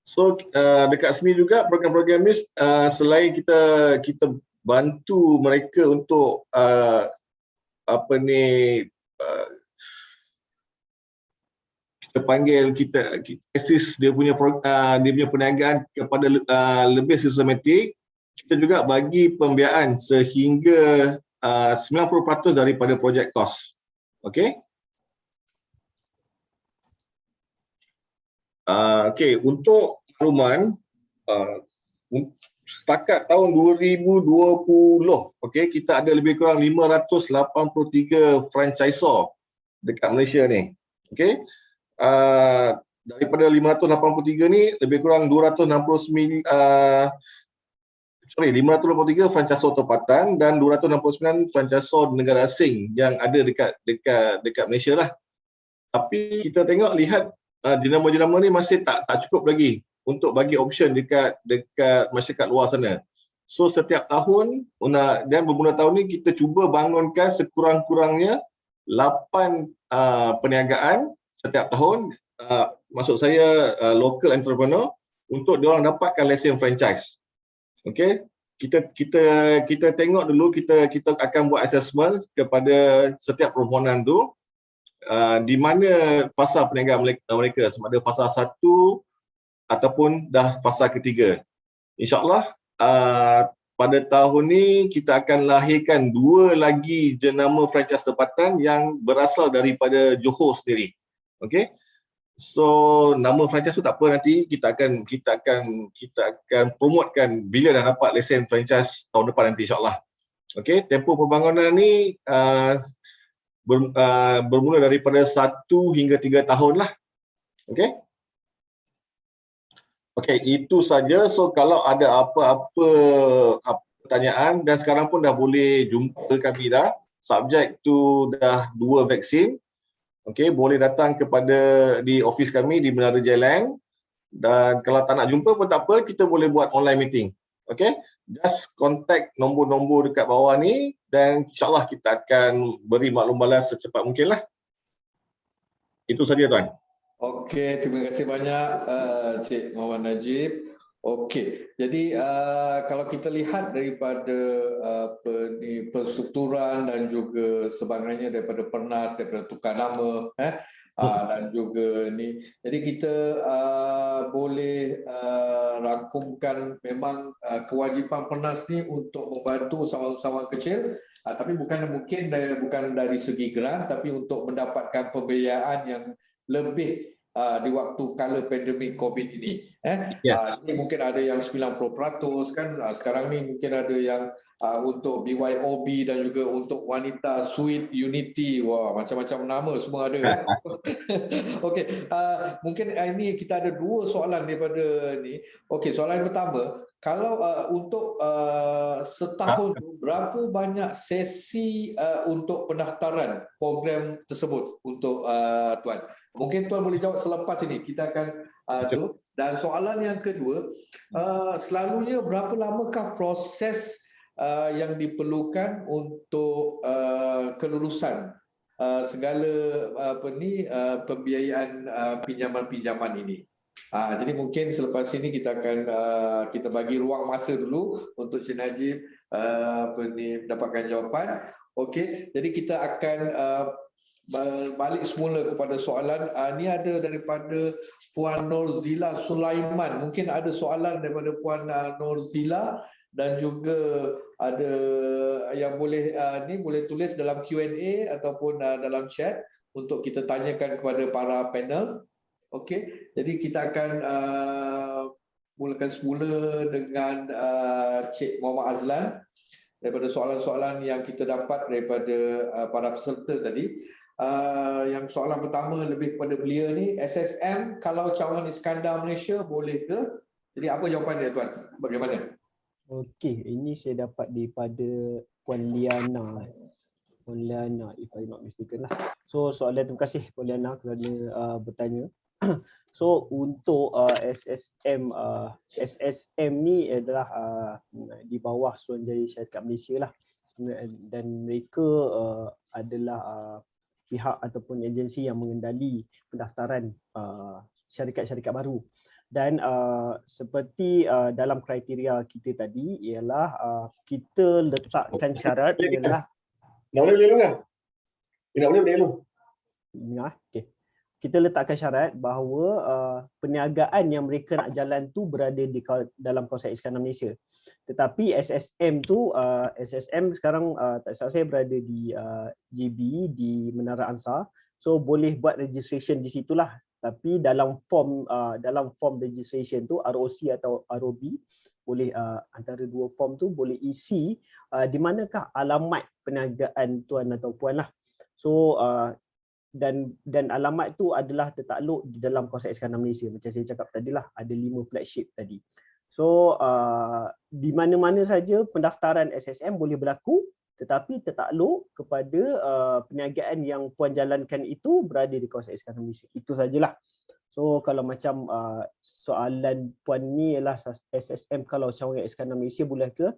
So dekat sini juga program-program ni selain kita bantu mereka untuk kita panggil kita assist dia punya perniagaan kepada lebih sistematik, kita juga bagi pembiayaan sehingga 90% daripada projek kos. Okey. Okey, untuk makluman setakat tahun 2020, okey, kita ada lebih kurang 583 franchisor dekat Malaysia ni. Okey. Daripada 583 ni lebih kurang 583 franchisor tempatan dan 269 franchisor negara asing yang ada dekat Malaysia lah. Tapi kita lihat jenama-jenama ni masih tak cukup lagi untuk bagi option dekat masyarakat luar sana. So setiap tahun dan bermula tahun ni kita cuba bangunkan sekurang-kurangnya 8 perniagaan setiap tahun, maksud saya local entrepreneur, untuk diorang dapatkan lesen franchise. Okey, kita tengok dulu, kita akan buat assessment kepada setiap permohonan tu, di mana fasa perniagaan mereka, sama ada fasa 1 ataupun dah fasa ketiga. InsyaAllah pada tahun ni kita akan lahirkan 2 lagi jenama franchise tempatan yang berasal daripada Johor sendiri. Okey. So nama franchise tu tak apa, nanti kita akan promotekan bila dah dapat lesen franchise tahun depan nanti insya-Allah. Okey, tempoh pembangunan ni bermula daripada 1 hingga 3 tahun lah. Okey. Okey, itu saja. So kalau ada apa-apa pertanyaan, dan sekarang pun dah boleh jumpa kami dah. Subjek tu dah 2 vaksin. Okey, boleh datang di office kami di Menara Jailan, dan kalau tak nak jumpa pun tak apa, kita boleh buat online meeting. Okey, just contact nombor-nombor dekat bawah ni dan insyaAllah kita akan beri maklum balas secepat mungkin lah. Itu saja tuan. Okey, terima kasih banyak Cik Muhammad Najib. Okey, jadi kalau kita lihat daripada penstrukturan dan juga sebagainya daripada Pernas, daripada tukar nama dan juga ni, jadi kita boleh rangkumkan memang kewajipan Pernas ni untuk membantu usahawan-usahawan kecil, tapi bukan dari segi grant, tapi untuk mendapatkan pembiayaan yang lebih di waktu kala pandemik COVID ini. Yes. Ini mungkin ada yang 90% kan, sekarang ni mungkin ada yang untuk BYOB dan juga untuk wanita Sweet Unity. Wah, macam-macam nama semua ada. Okey, mungkin ini kita ada 2 soalan daripada ni. Okey, soalan pertama, kalau untuk setahun berapa banyak sesi untuk pendaftaran program tersebut untuk tuan? Mungkin tuan boleh jawab selepas ini. Kita akan tu. Dan soalan yang kedua, selalunya berapa lamakah proses yang diperlukan untuk kelulusan segala pembiayaan pinjaman-pinjaman ini? Jadi mungkin selepas ini kita akan kita bagi ruang masa dulu untuk Cik Najib mendapatkan jawapan. Okey, jadi kita akan balik semula kepada soalan. Ni ada daripada Puan Norzila Sulaiman. Mungkin ada soalan daripada Puan Norzila dan juga ada yang boleh boleh tulis dalam Q&A ataupun dalam chat untuk kita tanyakan kepada para panel. Okey, jadi kita akan mulakan semula dengan Cik Muhammad Azlan daripada soalan-soalan yang kita dapat daripada para peserta tadi. Yang soalan pertama lebih kepada belia ni, SSM kalau cawangan Iskandar Malaysia boleh ke? Jadi apa jawapan dia, tuan? Bagaimana? Okey, ini saya dapat daripada Puan Liana. Puan Liana, if I'm not mistaken lah. So soalan, terima kasih Puan Liana kerana bertanya. So untuk SSM ni adalah di bawah Suruhanjaya Syarikat Malaysia lah, dan mereka adalah pihak ataupun agensi yang mengendali pendaftaran syarikat-syarikat baru. Dan seperti dalam kriteria kita tadi ialah kita letakkan syarat ialah Nak boleh dulu kan? Nak boleh dulu. Okey. Kita letakkan syarat bahawa perniagaan yang mereka nak jalan tu berada di dalam kawasan Iskandar Malaysia. Tetapi SSM tu, SSM sekarang tak salah saya berada di JB di Menara Ansar. So boleh buat registration di situlah. Tapi dalam form registration tu ROC atau ROB boleh antara dua form tu boleh isi di manakah alamat perniagaan tuan atau puan lah. So dan alamat tu adalah tertakluk di dalam kawasan Iskandar Malaysia. Macam saya cakap tadilah, ada 5 flagship tadi. So di mana-mana saja pendaftaran SSM boleh berlaku, tetapi tertakluk kepada perniagaan yang puan jalankan itu berada di kawasan Iskandar Malaysia. Itu sajalah. So kalau macam soalan puan ni ialah SSM kalau cawangan Iskandar Malaysia boleh ke?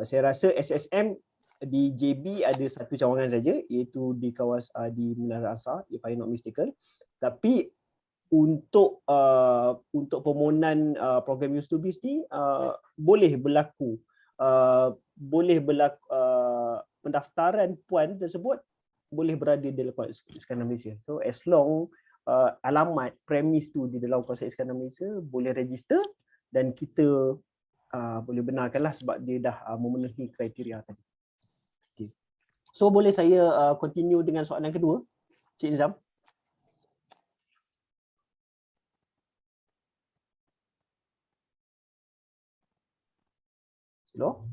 Saya rasa SSM di JB ada satu cawangan saja, iaitu di kawasan di Menara Ansar, if I'm not mistaken. Tapi untuk permohonan program Ustubis ni boleh berlaku pendaftaran puan tersebut boleh berada di dalam kawasan Iskandar Malaysia. So as long alamat premis tu di dalam kawasan Iskandar Malaysia boleh register dan kita boleh benarkanlah sebab dia dah memenuhi kriteria tadi. Okay. So boleh saya continue dengan soalan kedua, Cik Nizam? Hello?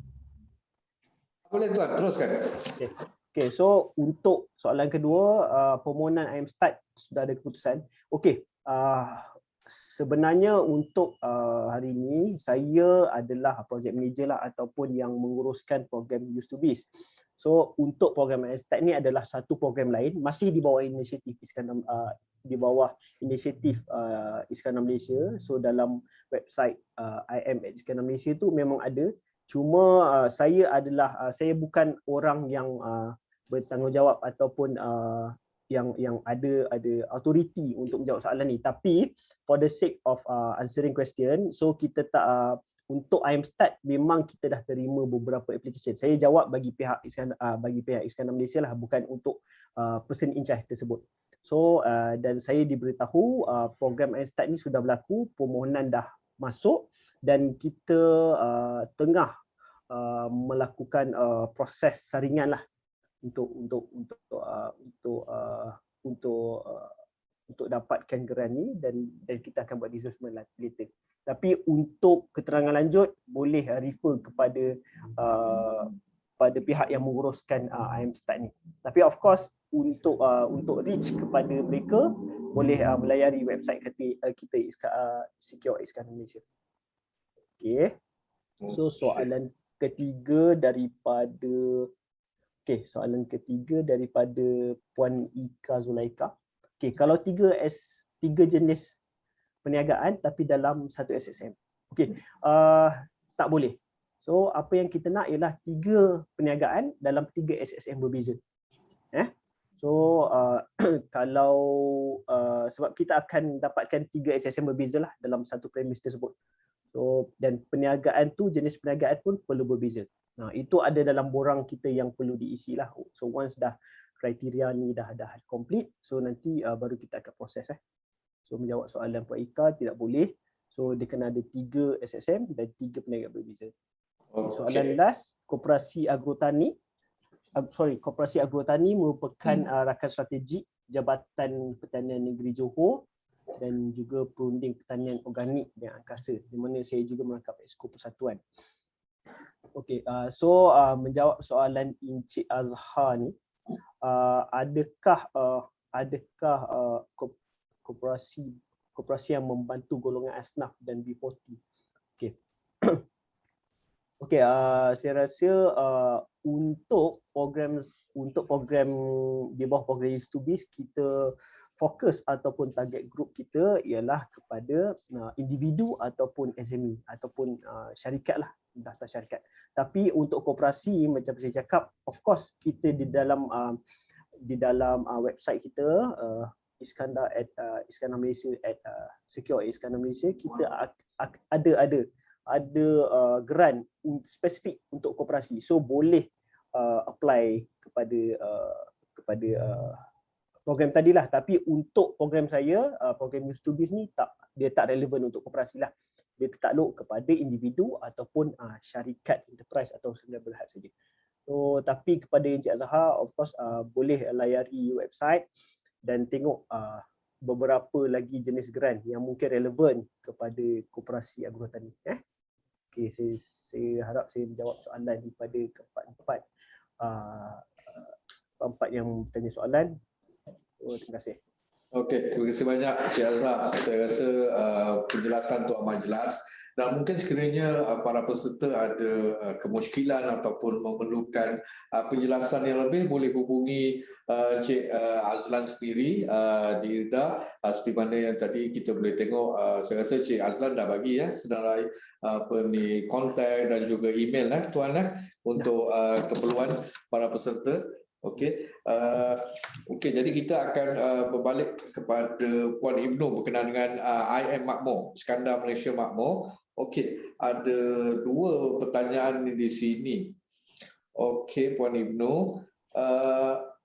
Boleh tuan, teruskan. Okay, so untuk soalan kedua, permohonan IMSTAT sudah ada keputusan. Okey, sebenarnya untuk hari ini saya adalah project manager lah ataupun yang menguruskan program Ustubis. So untuk program IMSTAT ni adalah satu program lain, masih di bawah inisiatif Iskandar Iskandar Malaysia. So dalam website IM@Iskandar Malaysia tu memang ada. Cuma saya bukan orang yang bertanggungjawab ataupun yang ada authority untuk menjawab soalan ni. Tapi for the sake of answering question, so kita tak untuk IMSTAT memang kita dah terima beberapa application. Saya jawab bagi pihak Iskandar Malaysia lah, bukan untuk person in charge tersebut. So dan saya diberitahu program IMSTAT ni sudah berlaku, permohonan dah masuk dan kita tengah melakukan proses saringan lah untuk dapatkan geran ni dan kita akan buat assessment later. Tapi untuk keterangan lanjut boleh refer kepada pada pihak yang menguruskan IMSTAT ni. Tapi of course untuk reach kepada mereka boleh melayari website kita Secure Iskandar Malaysia. Okey. So soalan ketiga daripada Puan Ika Zulaika. Okey, kalau tiga jenis perniagaan tapi dalam satu SSM. Okey, tak boleh. So apa yang kita nak ialah 3 perniagaan dalam 3 SSM berbeza. So kalau sebab kita akan dapatkan 3 SSM berbeza lah dalam satu premis tersebut. So dan perniagaan tu, jenis perniagaan pun perlu berbeza. Nah, itu ada dalam borang kita yang perlu diisi lah. So once dah kriteria ni dah complete, so nanti baru kita akan proses. So menjawab soalan Puan Ika, tidak boleh. So dia kena ada 3 SSM dan 3 peniaga berbeza. Soalan Okey. last, koperasi agrotani. Koperasi agrotani merupakan rakan strategik Jabatan Pertanian Negeri Johor dan juga perunding pertanian organik dan angkasa, di mana saya juga merangkap Exco Persatuan. Okey, menjawab soalan Encik Azhar ni, adakah koperasi yang membantu golongan asnaf dan B40? Okey. Okey, saya rasa untuk program di bawah program Use2Biz, kita fokus ataupun target group kita ialah kepada individu ataupun SME ataupun syarikat lah, daftar syarikat. Tapi untuk koperasi macam saya cakap, of course kita di dalam website kita Iskandar Malaysia Secure Iskandar Malaysia, kita ada grant spesifik untuk koperasi. So boleh apply kepada program tadilah, tapi untuk program saya, program Use2Biz ni dia tak relevan untuk koperasi lah. Dia tertakluk kepada individu ataupun syarikat enterprise atau sedia berhad saja. So tapi kepada Encik Azhar, of course boleh layari website dan tengok beberapa lagi jenis grant yang mungkin relevan kepada koperasi agrotani. Okey, saya harap saya menjawab soalan daripada keempat yang bertanya soalan. Terima kasih. Okey, terima kasih banyak Encik Azhar. Saya rasa penjelasan tu amat jelas, dan mungkin sekiranya para peserta ada kemusykilan ataupun memerlukan penjelasan yang lebih, boleh hubungi Encik Azlan sendiri di IRDA. Seperti mana yang tadi kita boleh tengok, saya rasa Encik Azlan dah bagi senarai kontak dan juga email tuan untuk keperluan para peserta. Okey, jadi kita akan berbalik kepada Puan Ibnu berkenaan dengan IM Makmur, Iskandar Malaysia Makmur. Okey, ada 2 pertanyaan di sini. Okey, Puan Ibnu,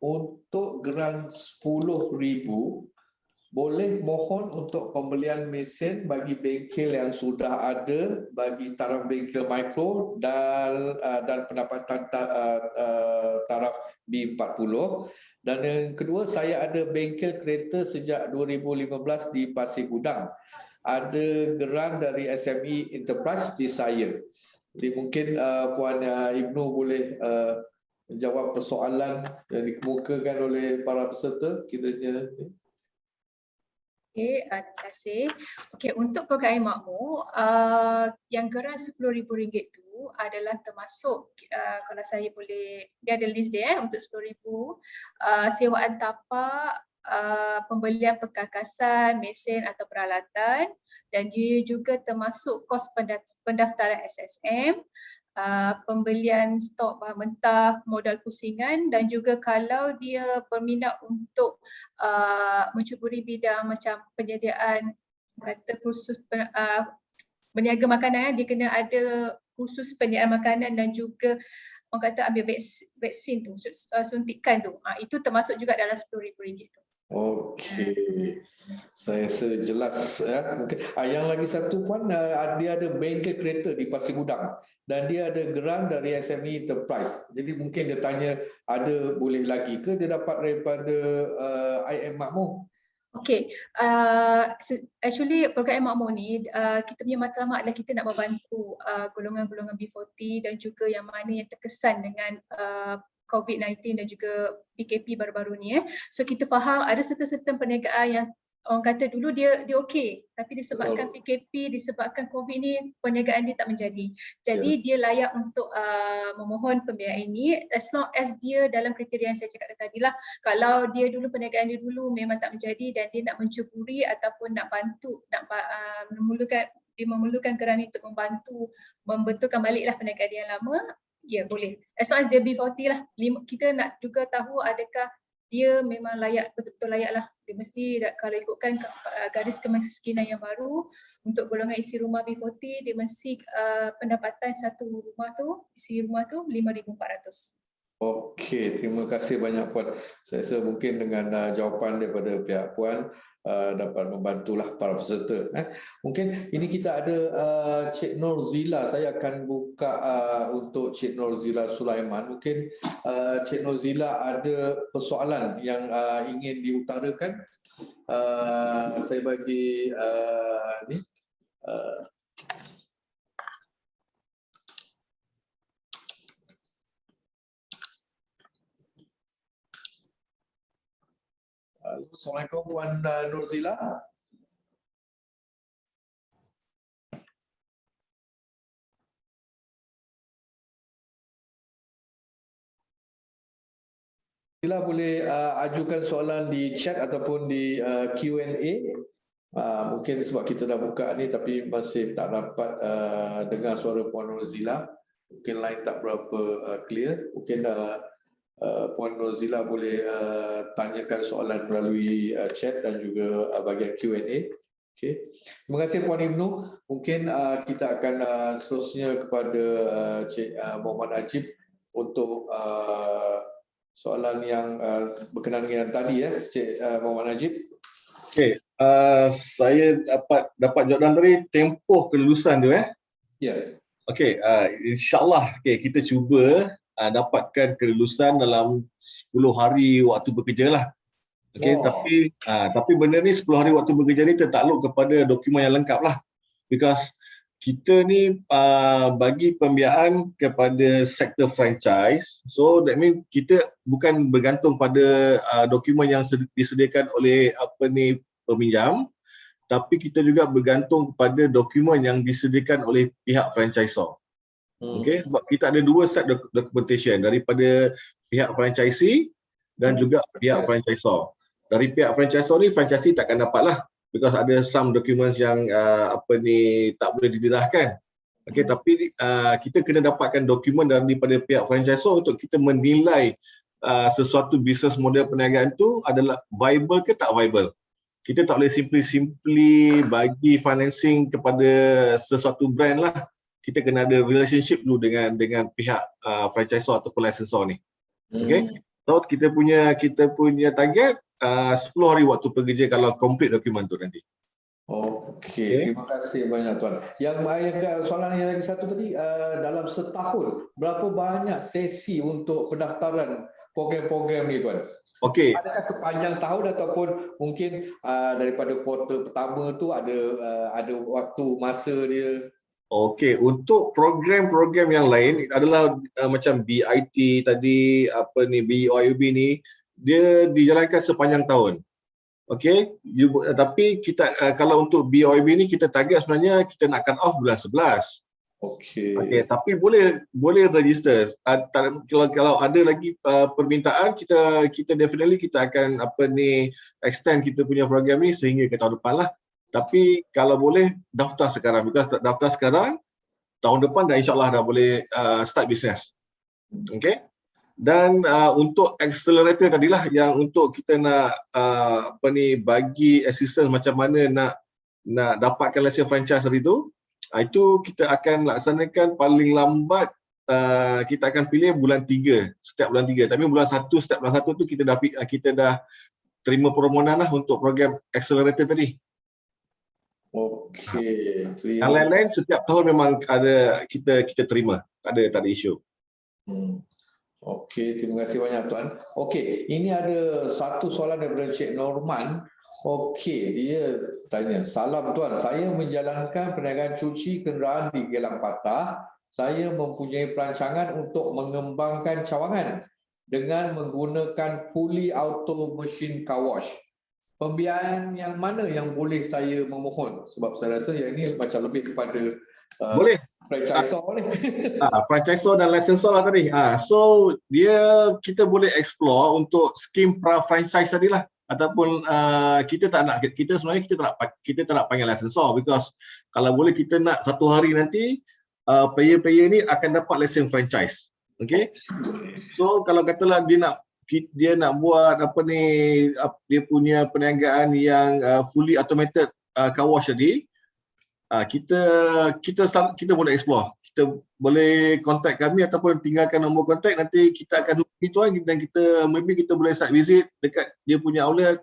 untuk geran 10,000, boleh mohon untuk pembelian mesin bagi bengkel yang sudah ada bagi taraf bengkel mikro dan pendapatan taraf B40. Dan yang kedua, saya ada bengkel kereta sejak 2015 di Pasir Gudang. Ada geran dari SME Enterprise di saya. Jadi mungkin Puan Ibnu boleh menjawab persoalan yang dikemukakan oleh para peserta sekiranya. Okey, terima kasih. Okey, untuk program Makmur, yang geran RM10,000 tu adalah termasuk, kalau saya boleh, dia ada list dia untuk RM10,000, sewaan tapak, pembelian perkakasan, mesin atau peralatan, dan dia juga termasuk kos pendaftaran SSM, pembelian stok bahan mentah, modal pusingan, dan juga kalau dia berminat untuk mencuburi bidang macam penyediaan kursus berniaga makanan, dia kena ada kursus penyediaan makanan dan juga orang kata ambil vaksin tu, suntikan tu. Itu termasuk juga dalam RM10,000 tu. Okey, saya rasa jelas. Okay. Yang lagi satu Puan, dia ada bengkel kereta di Pasir Gudang dan dia ada geran dari SME Enterprise. Jadi mungkin dia tanya ada boleh lagi ke dia dapat daripada IM Makmur? Okey, actually program Makmur ni, kita punya matlamat adalah kita nak membantu golongan-golongan B40 dan juga yang mana yang terkesan dengan COVID-19 dan juga PKP baru-baru ni. So kita faham ada serta-serta perniagaan yang orang kata dulu dia okey, tapi disebabkan PKP, disebabkan COVID ni perniagaan dia tak menjadi. Jadi dia layak untuk memohon pembiayaan ini as long as dia dalam kriteria yang saya cakap tadi lah. Kalau dia dulu perniagaan dia dulu memang tak menjadi dan dia nak mencuburi ataupun nak bantu, nak memerlukan geran untuk membantu membetulkan baliklah perniagaan dia yang lama, ya boleh. As long as dia B40 lah. Kita nak juga tahu adakah dia memang layak, betul-betul layak lah. Dia mesti, kalau ikutkan garis kemiskinan yang baru, untuk golongan isi rumah B40, dia mesti pendapatan satu rumah tu, isi rumah tu RM5,400. Okey, terima kasih banyak Puan. Saya rasa mungkin dengan jawapan daripada pihak Puan dapat membantulah para peserta. Mungkin ini kita ada Cik Norzila. Saya akan buka untuk Cik Norzila Sulaiman. Mungkin Cik Norzila ada persoalan yang ingin diutarakan. Saya bagi ni. Assalamualaikum Puan Norzila. Sila boleh ajukan soalan di chat ataupun di Q&A. Mungkin sebab kita dah buka ni tapi masih tak dapat dengar suara Puan Norzila. Mungkin line tak berapa clear. Mungkin Puan Norzila boleh tanyakan soalan melalui chat dan juga bahagian Q&A. Okay. Terima kasih Puan Ibnu. Mungkin kita akan seterusnya kepada Cik Muhammad Najib untuk soalan yang berkenaan dengan tadi Cik Muhammad Najib. Okey, saya dapat jawapan tadi tempoh kelulusan tu Ya. Okey, insya-Allah kita cuba dapatkan kelulusan dalam 10 hari waktu bekerja lah. Okey, tapi benda ni 10 hari waktu bekerja ni tertakluk kepada dokumen yang lengkap lah. Because kita ni bagi pembiayaan kepada sektor franchise. So that means kita bukan bergantung pada dokumen yang disediakan oleh peminjam, tapi kita juga bergantung kepada dokumen yang disediakan oleh pihak franchisor. Okey, sebab kita ada dua set documentation daripada pihak franchisee dan juga pihak franchisor. Dari pihak franchisor ni franchisee takkan dapatlah, because ada some documents yang tak boleh didedahkan. Okey, tapi kita kena dapatkan dokumen daripada pihak franchisor untuk kita menilai sesuatu bisnes model perniagaan tu adalah viable ke tak viable. Kita tak boleh simply bagi financing kepada sesuatu brand lah. Kita kena ada relationship dulu dengan pihak franchisor ataupun licensor ni. Okey. So kita punya target 10 hari waktu bekerja kalau complete dokumen tu nanti. Okey, terima kasih banyak Tuan. Yang soalan yang lagi satu tadi, dalam setahun berapa banyak sesi untuk pendaftaran program-program ni Tuan? Okey. Adakah sepanjang tahun ataupun mungkin daripada kuartal pertama tu ada waktu masa dia? Okey, untuk program-program yang lain adalah macam BIT tadi, BOIB ni, dia dijalankan sepanjang tahun. Okey, tapi kita kalau untuk BOIB ni kita target sebenarnya kita nak cut off bulan 11. Okey, tapi boleh register. Kalau ada lagi permintaan, kita definitely kita akan extend kita punya program ni sehingga ke tahun depan lah. Tapi kalau boleh daftar sekarang, because daftar sekarang tahun depan dah insya-Allah dah boleh start bisnes. Okey. Dan untuk accelerator tadilah yang untuk kita nak bagi assistance macam mana nak dapatkan lesen franchise tadi tu, itu kita akan laksanakan paling lambat kita akan pilih bulan 3, setiap bulan 3. Tapi bulan 1, setiap bulan 1 tu kita dah terima permohonan lah untuk program accelerator tadi. Okey. Yang lain-lain setiap tahun memang ada kita terima. Tak ada isu. Okey, terima kasih banyak Tuan. Okey, ini ada satu soalan daripada Cik Norman. Okey, dia tanya, salam Tuan, saya menjalankan perniagaan cuci kenderaan di Gelang Patah. Saya mempunyai perancangan untuk mengembangkan cawangan dengan menggunakan fully auto machine car wash. Pembiayaan yang mana yang boleh saya memohon? Sebab saya rasa yang ini macam lebih kepada boleh franchisor ni. Franchisor dan licensor lah tadi. So kita boleh explore untuk skim pra franchise tadi lah. Ataupun kita sebenarnya kita tak nak panggil licensor, because kalau boleh kita nak satu hari nanti player-player ni akan dapat lesen franchise. Okay. So kalau katalah dia nak buat dia punya perniagaan yang fully automated car wash tadi, kita boleh explore. kita boleh kontak kami ataupun tinggalkan nombor kontak, nanti kita akan hubungi tuan dan maybe kita boleh site visit dekat dia punya outlet,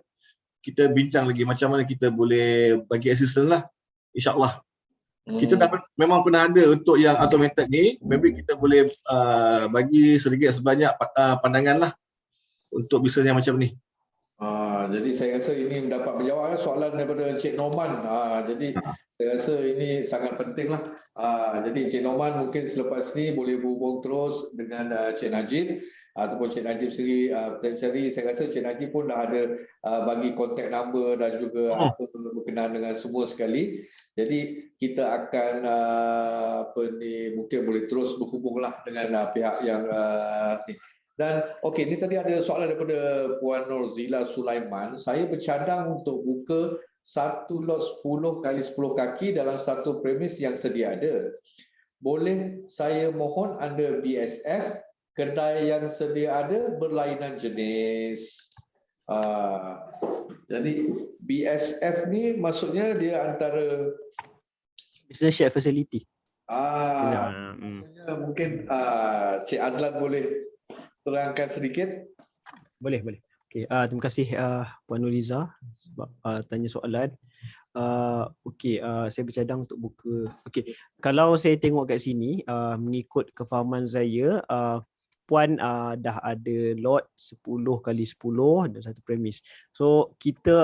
kita bincang lagi macam mana kita boleh bagi assistance lah, insyaAllah. Kita memang pernah ada untuk yang automated ni, maybe kita boleh bagi sedikit sebanyak pandangan lah untuk bisnes yang macam ni. Jadi saya rasa ini dapat menjawab soalan daripada Encik Norman. Jadi saya rasa ini sangat penting lah. Jadi Encik Norman mungkin selepas ni boleh berhubung terus dengan Encik Najib ataupun Encik Najib sendiri. Saya rasa Encik Najib pun dah ada bagi contact number dan juga apa berkenaan dengan semua sekali. Jadi kita akan mungkin boleh terus berhubunglah dengan pihak yang ni. Dan okey, ini tadi ada soalan daripada Puan Norzila Sulaiman. Saya bercadang untuk buka satu lot 10 kali 10 kaki dalam satu premis yang sedia ada. Boleh saya mohon under BSF kedai yang sedia ada berlainan jenis. Jadi BSF ni maksudnya dia antara Business Shared Facility. Maksudnya mungkin Cik Azlan boleh terangkan sedikit. Boleh. Okey, terima kasih Puan Nuriza sebab tanya soalan. Saya bercadang untuk buka. Okey, kalau saya tengok kat sini mengikut kefahaman saya, Puan dah ada lot 10 kali 10 dan satu premis. So kita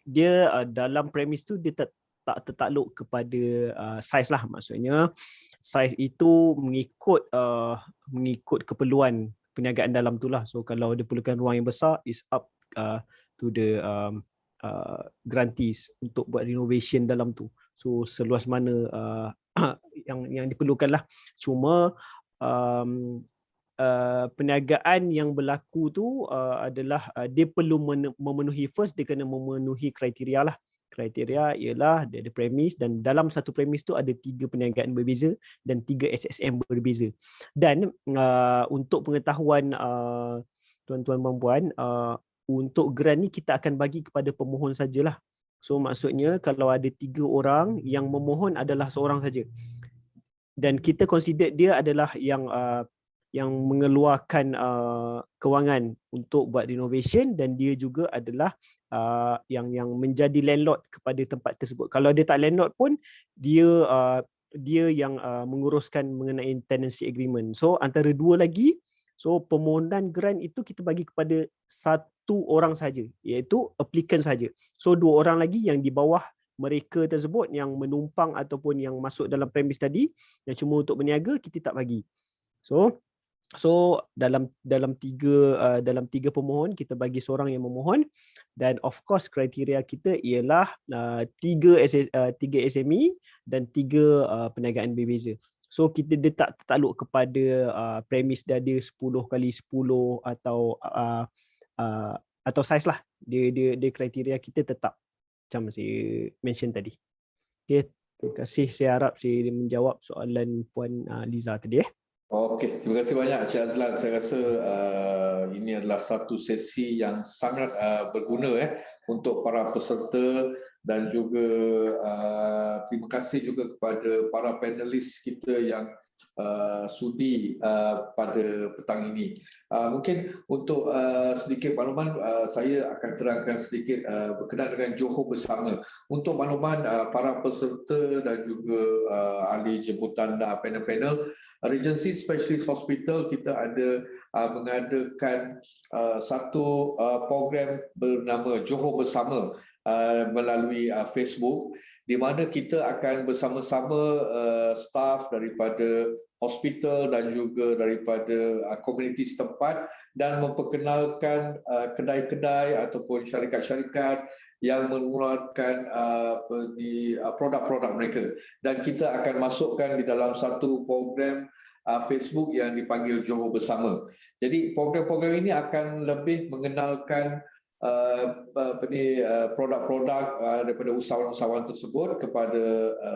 dia dalam premis tu dia tak tertakluk kepada saiz lah, maksudnya saiz itu mengikut keperluan perniagaan dalam tu lah. So kalau dia perlukan ruang yang besar, is up to the grantees untuk buat renovation dalam tu. So seluas mana yang diperlukan lah. Cuma perniagaan yang berlaku tu adalah dia perlu memenuhi, first dia kena memenuhi kriteria lah. Kriteria ialah dia ada premis, dan dalam satu premis tu ada 3 perniagaan berbeza dan 3 SSM berbeza. Dan untuk pengetahuan tuan-tuan dan puan, untuk grant ni kita akan bagi kepada pemohon sajalah. So maksudnya kalau ada 3 orang, yang memohon adalah seorang saja. Dan kita consider dia adalah yang mengeluarkan kewangan untuk buat renovation, dan dia juga adalah yang menjadi landlord kepada tempat tersebut. Kalau dia tak landlord pun, dia yang menguruskan mengenai tenancy agreement. So antara 2 lagi, so permohonan grant itu kita bagi kepada 1 orang saja, iaitu applicant saja. So 2 orang lagi yang di bawah mereka tersebut yang menumpang ataupun yang masuk dalam premis tadi, yang cuma untuk berniaga, kita tak bagi. So dalam 3 pemohon kita bagi seorang yang memohon, dan of course kriteria kita ialah 3 SME dan 3 perniagaan berbeza. So dia tak tertakluk kepada premis dia ada 10 kali 10 atau saiz lah. Dia kriteria kita tetap macam saya mention tadi. Okay, terima kasih. Saya harap saya menjawab soalan Puan Liza tadi. Okey, terima kasih banyak Cik Azlan. Saya rasa ini adalah satu sesi yang sangat berguna untuk para peserta, dan juga terima kasih juga kepada para panelis kita yang sudi pada petang ini. Mungkin untuk sedikit makluman, saya akan terangkan sedikit berkenaan dengan Johor Bersama. Untuk makluman para peserta dan juga ahli jemputan panel-panel, Regency Specialist Hospital kita ada mengadakan satu program bernama Johor Bersama melalui Facebook, di mana kita akan bersama-sama staf daripada hospital dan juga daripada komuniti setempat, dan memperkenalkan kedai-kedai ataupun syarikat-syarikat yang mengeluarkan produk-produk mereka, dan kita akan masukkan di dalam satu program Facebook yang dipanggil Johor Bersama. Jadi program-program ini akan lebih mengenalkan produk-produk daripada usahawan-usahawan tersebut kepada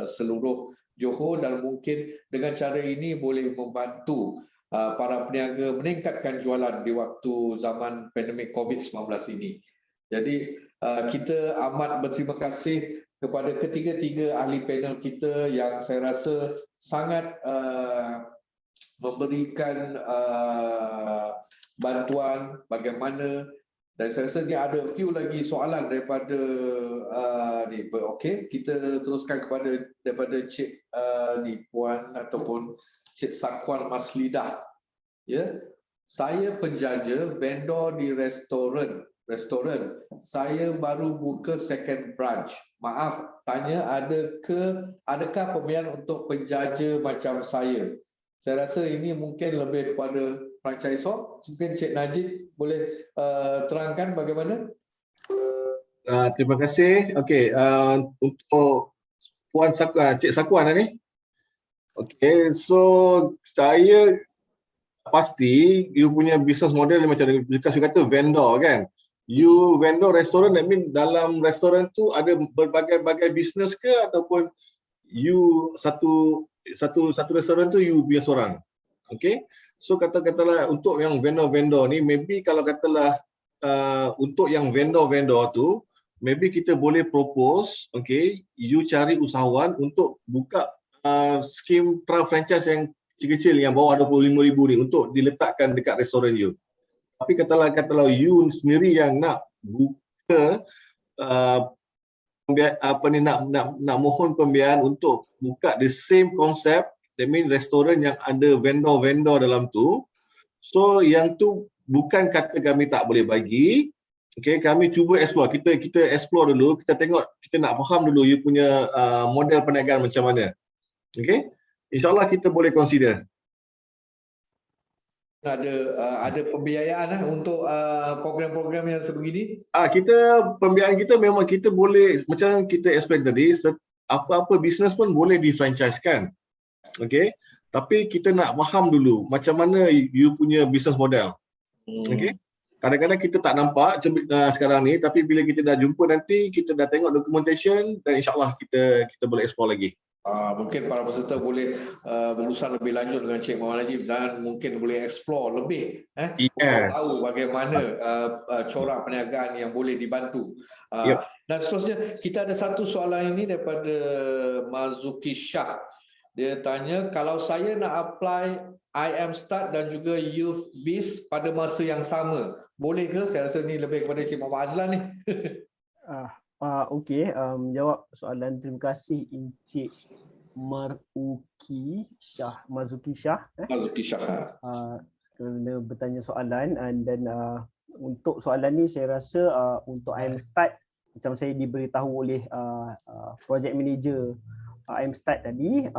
seluruh Johor, dan mungkin dengan cara ini boleh membantu para peniaga meningkatkan jualan di waktu zaman pandemik COVID-19 ini. Jadi kita amat berterima kasih kepada ketiga-tiga ahli panel kita yang saya rasa sangat memberikan bantuan bagaimana, dan saya rasa dia ada few lagi soalan daripada ni. Okey, kita teruskan daripada Cik ni Puan ataupun Cik Sakwan Maslidah. Ya, saya penjaja vendor di restoran. Saya baru buka second branch. Maaf, tanya adakah pembiayaan untuk penjaja macam saya? Saya rasa ini mungkin lebih kepada franchisor. Mungkin Cik Najib boleh terangkan bagaimana? Terima kasih. Okey, untuk Puan Cik Sakwan ni. Okey, so saya pasti you punya business model macam Lucas kata vendor kan. You vendor restoran, that mean dalam restoran tu ada berbagai-bagai business ke ataupun you satu restoran tu you punya seorang. Okay, so katalah untuk yang vendor-vendor ni, maybe kalau katalah untuk yang vendor-vendor tu, maybe kita boleh propose, okay, you cari usahawan untuk buka skim trial franchise yang kecil-kecil yang bawah 25,000 ni untuk diletakkan dekat restoran you. Tapi katalah you sendiri yang nak buka nak mohon pembiayaan untuk buka the same concept, that mean restoran yang ada vendor-vendor dalam tu. So yang tu bukan kata kami tak boleh bagi. Okay, kami cuba explore. Kita explore dulu, kita tengok, kita nak faham dulu you punya model perniagaan macam mana. Okay, InsyaAllah kita boleh consider. Ada pembiayaan untuk program-program yang sebegini? Pembiayaan kita memang kita boleh, macam kita explain tadi, apa-apa bisnes pun boleh di-franchise-kan. Okay, tapi kita nak faham dulu macam mana you punya business model. Okay, kadang-kadang kita tak nampak sekarang ni, tapi bila kita dah jumpa nanti, kita dah tengok documentation dan insyaAllah kita boleh explore lagi. Mungkin para peserta boleh berurusan lebih lanjut dengan Cik Muhammad Najib dan mungkin boleh explore lebih untuk tahu bagaimana corak perniagaan yang boleh dibantu. Dan seterusnya, kita ada satu soalan ini daripada Mazuki Shah. Dia tanya, kalau saya nak apply IMStart dan juga Youth Biz pada masa yang sama, boleh ke? Saya rasa ni lebih kepada Cik Muhammad Azlan ni. Okey, jawab soalan. Terima kasih Encik Mazuki Shah. Mazuki Shah kerana bertanya soalan, dan untuk soalan ni saya rasa untuk IMStart, macam saya diberitahu oleh project manager IMStart tadi,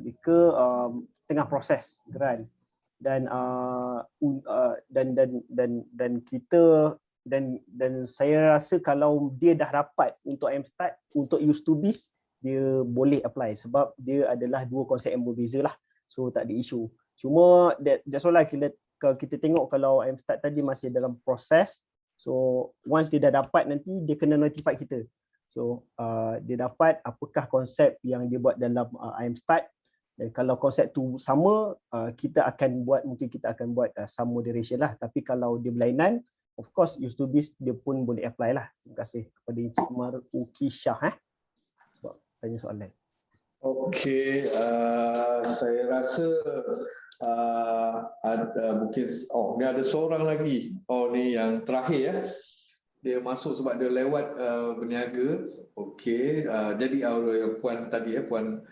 mereka tengah proses grant dan kita dan saya rasa kalau dia dah dapat untuk IMStart, untuk Youth to Biz, dia boleh apply sebab dia adalah dua konsep yang berbeza lah. So tak ada isu. Cuma that's all lah, kita tengok kalau IMStart tadi masih dalam proses. So once dia dah dapat, nanti dia kena notify kita. So dia dapat apakah konsep yang dia buat dalam IMStart, dan kalau konsep tu sama, mungkin kita akan buat some moderation lah. Tapi kalau dia berlainan, of course Youth to Biz dia pun boleh apply lah. Terima kasih kepada Encik Mazuki Shah sebab tanya soalan. Okey, saya rasa ada mungkin ni ada seorang lagi. Ni yang terakhir Dia masuk sebab dia lewat berniaga. Okey, jadi yang puan tadi puan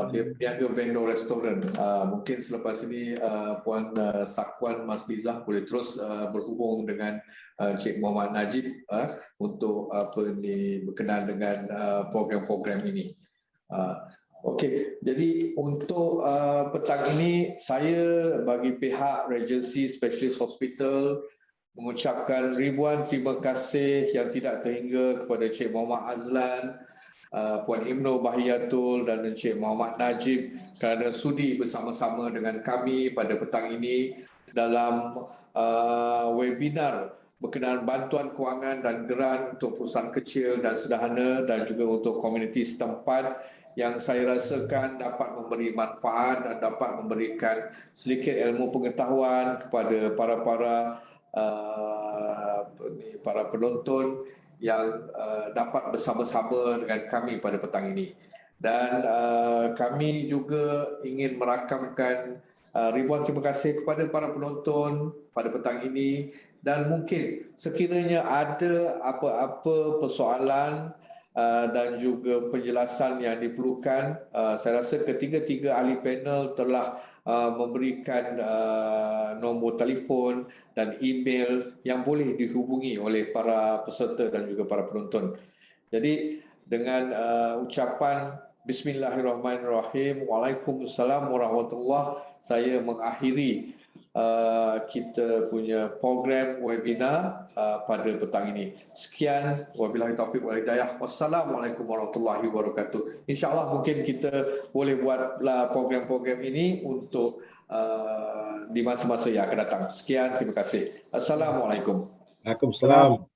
dia berniaga vendor restoran. Mungkin selepas ini Puan Sakwan Maslidah boleh terus berhubung dengan Cik Muhammad Najib untuk berkenaan dengan program-program ini. Okey, jadi untuk petang ini saya bagi pihak Regency Specialist Hospital mengucapkan ribuan terima kasih yang tidak terhingga kepada Cik Muhammad Azlan, Puan Ibnu Bahiyatul dan Encik Muhammad Najib kerana sudi bersama-sama dengan kami pada petang ini dalam webinar berkenaan bantuan kewangan dan geran untuk perusahaan kecil dan sederhana dan juga untuk komuniti setempat yang saya rasakan dapat memberi manfaat dan dapat memberikan sedikit ilmu pengetahuan kepada para para penonton yang dapat bersama-sama dengan kami pada petang ini. Dan kami juga ingin merakamkan ribuan terima kasih kepada para penonton pada petang ini, dan mungkin sekiranya ada apa-apa persoalan dan juga penjelasan yang diperlukan, saya rasa ketiga-tiga ahli panel telah memberikan nombor telefon dan email yang boleh dihubungi oleh para peserta dan juga para penonton. Jadi dengan ucapan Bismillahirrahmanirrahim, Waalaikumsalam warahmatullahi, saya mengakhiri kita punya program webinar pada petang ini. Sekian, wabillahi taufiq wal hidayah. Wassalamualaikum warahmatullahi wabarakatuh. InsyaAllah mungkin kita boleh buat program-program ini untuk di masa-masa yang akan datang. Sekian, terima kasih. Assalamualaikum. Waalaikumsalam.